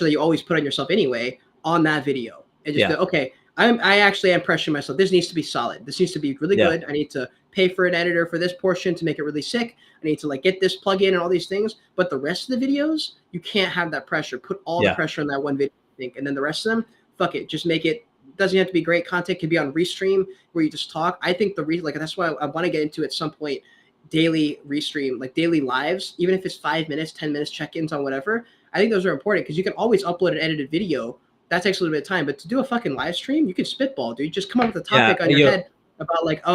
that you always put on yourself anyway on that video, and just go, okay, I actually am pressuring myself. This needs to be solid. This needs to be really good. I need to pay for an editor for this portion to make it really sick. I need to like get this plugin and all these things. But the rest of the videos, you can't have that pressure. Put all the pressure on that one video, I think, and then the rest of them, fuck it, just make it doesn't have to be great content. It could be on Restream where you just talk. I think like that's why I want to get into at some point daily Restream, like daily lives, even if it's 5 minutes, 10 minutes, check-ins on whatever. I think those are important because you can always upload an edited video. That takes a little bit of time, but to do a fucking live stream, you can spitball, dude. Just come up with a topic on your head about like,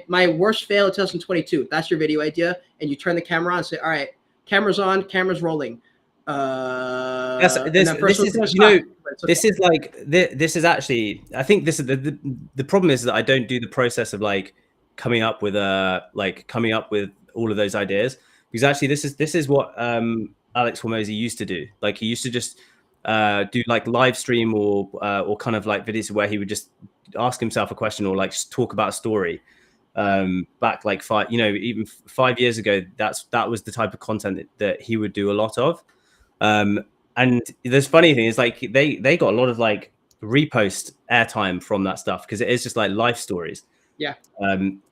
my worst fail of 2022. That's your video idea, and you turn the camera on and say, all right, camera's on, camera's rolling. This is actually, I think this is the problem is that I don't do the process of like coming up with all of those ideas, because actually this is what Alex Hormozi used to do. Like he used to just do like live stream or kind of like videos where he would just ask himself a question or like talk about a story. Back like even 5 years ago, that was the type of content that he would do a lot of. And this funny thing is like they got a lot of like repost airtime from that stuff because it is just like life stories. Yeah.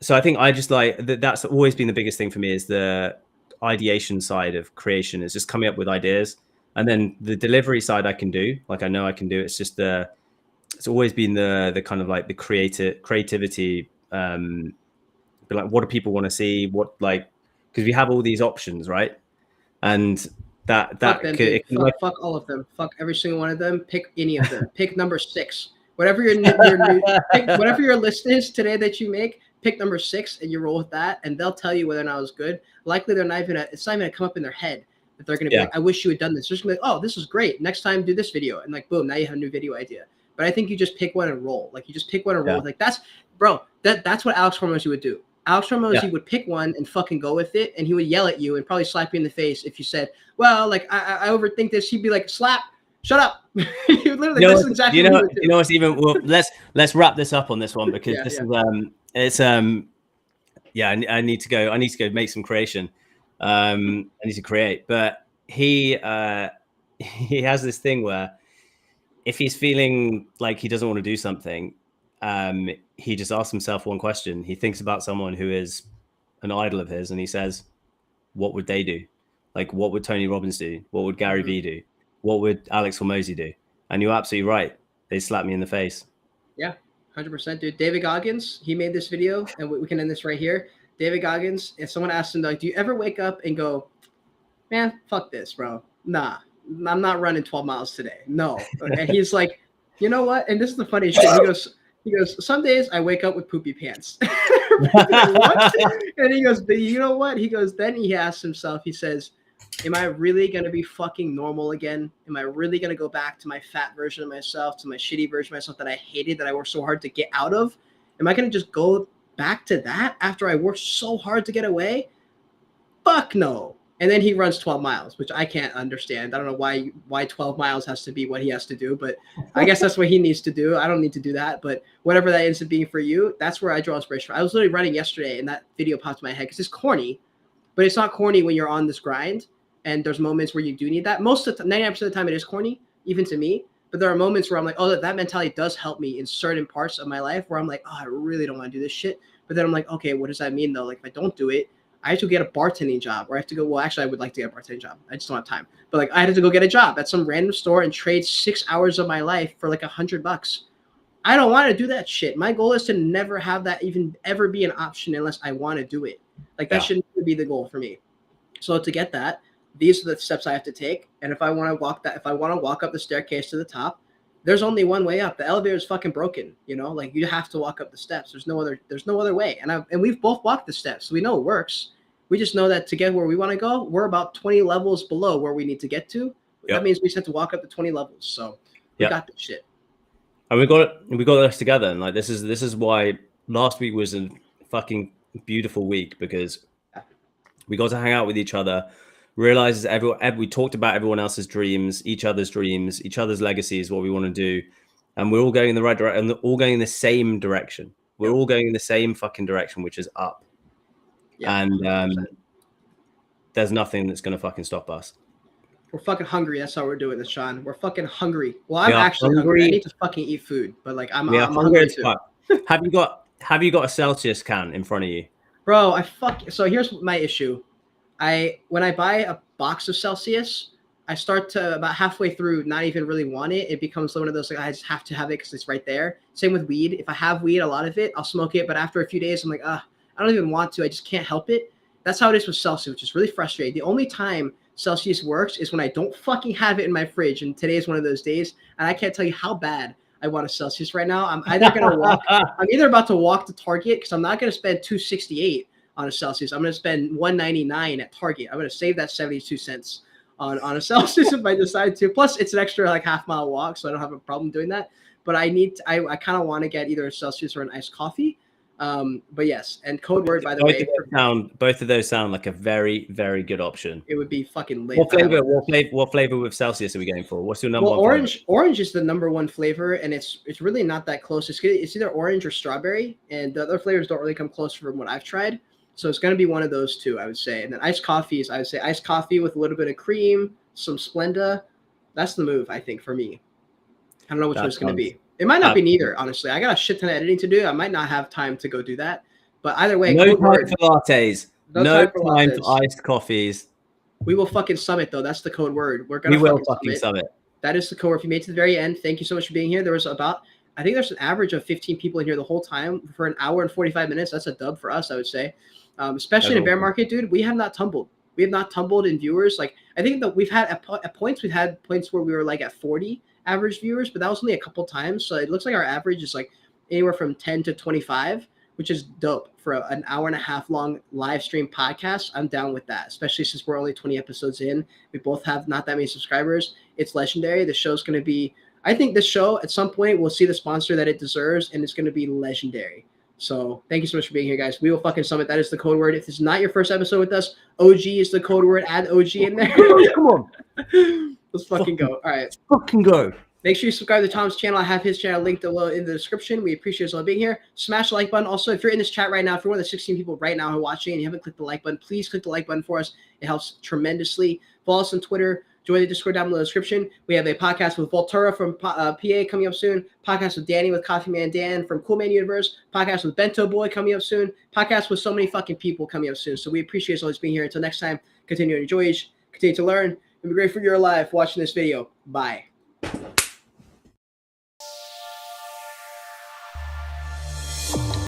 So I think I just like that's always been the biggest thing for me is the ideation side of creation is just coming up with ideas, and then the delivery side I can do, like I know I can do. It's just it's always been the kind of like the creativity. But like, what do people want to see? What like, because we have all these options, right? And fuck all of them. Fuck every single one of them. Pick any of them. Pick number 6. Whatever your pick, whatever your list is today that you make, pick number 6 and you roll with that, and they'll tell you whether or not it was good. Likely they're not even it's not even gonna come up in their head that they're gonna be like, I wish you had done this. They're just gonna be like, oh, this is great. Next time do this video, and like boom, now you have a new video idea. But I think you just pick one and roll. Like you just pick one and roll. Like that's what Alex Hormozi would do. Alex Hormozi would pick one and fucking go with it, and he would yell at you and probably slap you in the face if you said, well, like I overthink this. He'd be like, slap, shut up. He would literally, that's exactly what he would do. You know what's even, well, let's wrap this up on this one because I need to go make some creation. I need to create, but he has this thing where if he's feeling like he doesn't want to do something, he just asks himself one question. He thinks about someone who is an idol of his, and he says, what would they do? Like, what would Tony Robbins do? What would Gary Vee do? What would Alex Hormozi do? And you're absolutely right. They slapped me in the face. Yeah, 100%, dude. David Goggins, he made this video, and we can end this right here. David Goggins, if someone asked him, like, do you ever wake up and go, man, fuck this, bro. Nah, I'm not running 12 miles today. No. And he's like, you know what? And this is the funniest shit. He goes, some days I wake up with poopy pants. What? And he goes, but you know what? He goes, then he asks himself, he says, am I really going to be fucking normal again? Am I really going to go back to my fat version of myself, to my shitty version of myself that I hated, that I worked so hard to get out of? Am I going to just go back to that after I worked so hard to get away? Fuck no. And then he runs 12 miles, which I can't understand. I don't know why 12 miles has to be what he has to do, but I guess that's what he needs to do. I don't need to do that, but whatever that ends up being for you, that's where I draw inspiration from. I was literally running yesterday, and that video popped in my head because it's corny, but it's not corny when you're on this grind, and there's moments where you do need that. 99% of the time it is corny, even to me, but there are moments where I'm like, oh, that mentality does help me in certain parts of my life where I'm like, oh, I really don't want to do this shit. But then I'm like, okay, what does that mean though? Like if I don't do it, I have to get a bartending job, or I have to go, well, actually, I would like to get a bartending job. I just don't have time. But like, I had to go get a job at some random store and trade 6 hours of my life for like $100. I don't want to do that shit. My goal is to never have that even ever be an option unless I want to do it. Like that should never be the goal for me. So to get that, these are the steps I have to take. And if I want to walk up the staircase to the top, there's only one way up. The elevator is fucking broken. You know, like you have to walk up the steps. There's no other way. And we've both walked the steps. So we know it works. We just know that to get where we want to go, we're about 20 levels below where we need to get to. That means we just have to walk up to 20 levels. So we got this shit. And we got this together. And like this is why last week was a fucking beautiful week, because we got to hang out with each other, realize we talked about everyone else's dreams, each other's legacies, what we want to do. And we're all going in the right direction, and all going in the same direction. We're all going in the same fucking direction, which is up. Yeah, and there's nothing that's going to fucking stop us. We're fucking hungry. That's how we're doing this, Sean. We're fucking hungry. Well, I'm actually hungry. I need to fucking eat food, but like I'm hungry too. Have you got a Celsius can in front of you? Bro, so here's my issue. When I buy a box of Celsius, I start to about halfway through not even really want it. It becomes one of those like I just have to have it because it's right there. Same with weed. If I have weed, a lot of it, I'll smoke it. But after a few days, I'm like, I don't even want to. I just can't help it. That's how it is with Celsius, which is really frustrating. The only time Celsius works is when I don't fucking have it in my fridge. And today is one of those days. And I can't tell you how bad I want a Celsius right now. I'm either gonna walk. I'm either about to walk to Target because I'm not gonna spend $2.68 on a Celsius. I'm gonna spend $1.99 at Target. I'm gonna save that 72 cents on a Celsius if I decide to. Plus, it's an extra like half-mile walk, so I don't have a problem doing that. But I kind of want to get either a Celsius or an iced coffee. But yes, and code word, by the way. Both of those sound like a very, very good option. It would be fucking lit. What flavor with Celsius are we going for? What's your number one? Orange. Flavor? Orange is the number one flavor, and it's really not that close. It's either orange or strawberry, and the other flavors don't really come close from what I've tried. So it's going to be one of those two, I would say. And then iced coffees, I would say iced coffee with a little bit of cream, some Splenda. That's the move, I think, for me. I don't know which one it's going to be. It might not be neither, honestly. I got a shit ton of editing to do. I might not have time to go do that. But either way. No time for lattes. No time for iced coffees. We will fucking summit, though. That's the code word. We will fucking summit. That is the code word. If you made it to the very end, thank you so much for being here. There was I think there's an average of 15 people in here the whole time for an hour and 45 minutes. That's a dub for us, I would say. Especially in a bear market, dude, we have not tumbled. We have not tumbled in viewers. Like, I think that we've had at points where we were like at 40 average viewers, but that was only a couple times. So it looks like our average is like anywhere from 10 to 25, which is dope for an hour and a half long live stream podcast. I'm down with that, especially since we're only 20 episodes in. We both have not that many subscribers. It's legendary. The show's going to be, I think this show at some point will see the sponsor that it deserves, and it's going to be legendary. So thank you so much for being here, guys. We will fucking summit. That is the code word. If this is not your first episode with us, OG is the code word. Add OG in there. Come on. Let's fucking go. All right. Fucking go. Make sure you subscribe to Tom's channel. I have his channel linked below in the description. We appreciate you all being here. Smash the like button. Also, if you're in this chat right now, if you're one of the 16 people right now who are watching and you haven't clicked the like button, please click the like button for us. It helps tremendously. Follow us on Twitter. Join the Discord down below in the description. We have a podcast with Voltura from PA coming up soon. Podcast with Danny with Coffee Man Dan from Cool Man Universe. Podcast with Bento Boy coming up soon. Podcast with so many fucking people coming up soon. So we appreciate you always being here. Until next time, continue to enjoy, continue to learn, and be grateful you're alive watching this video. Bye.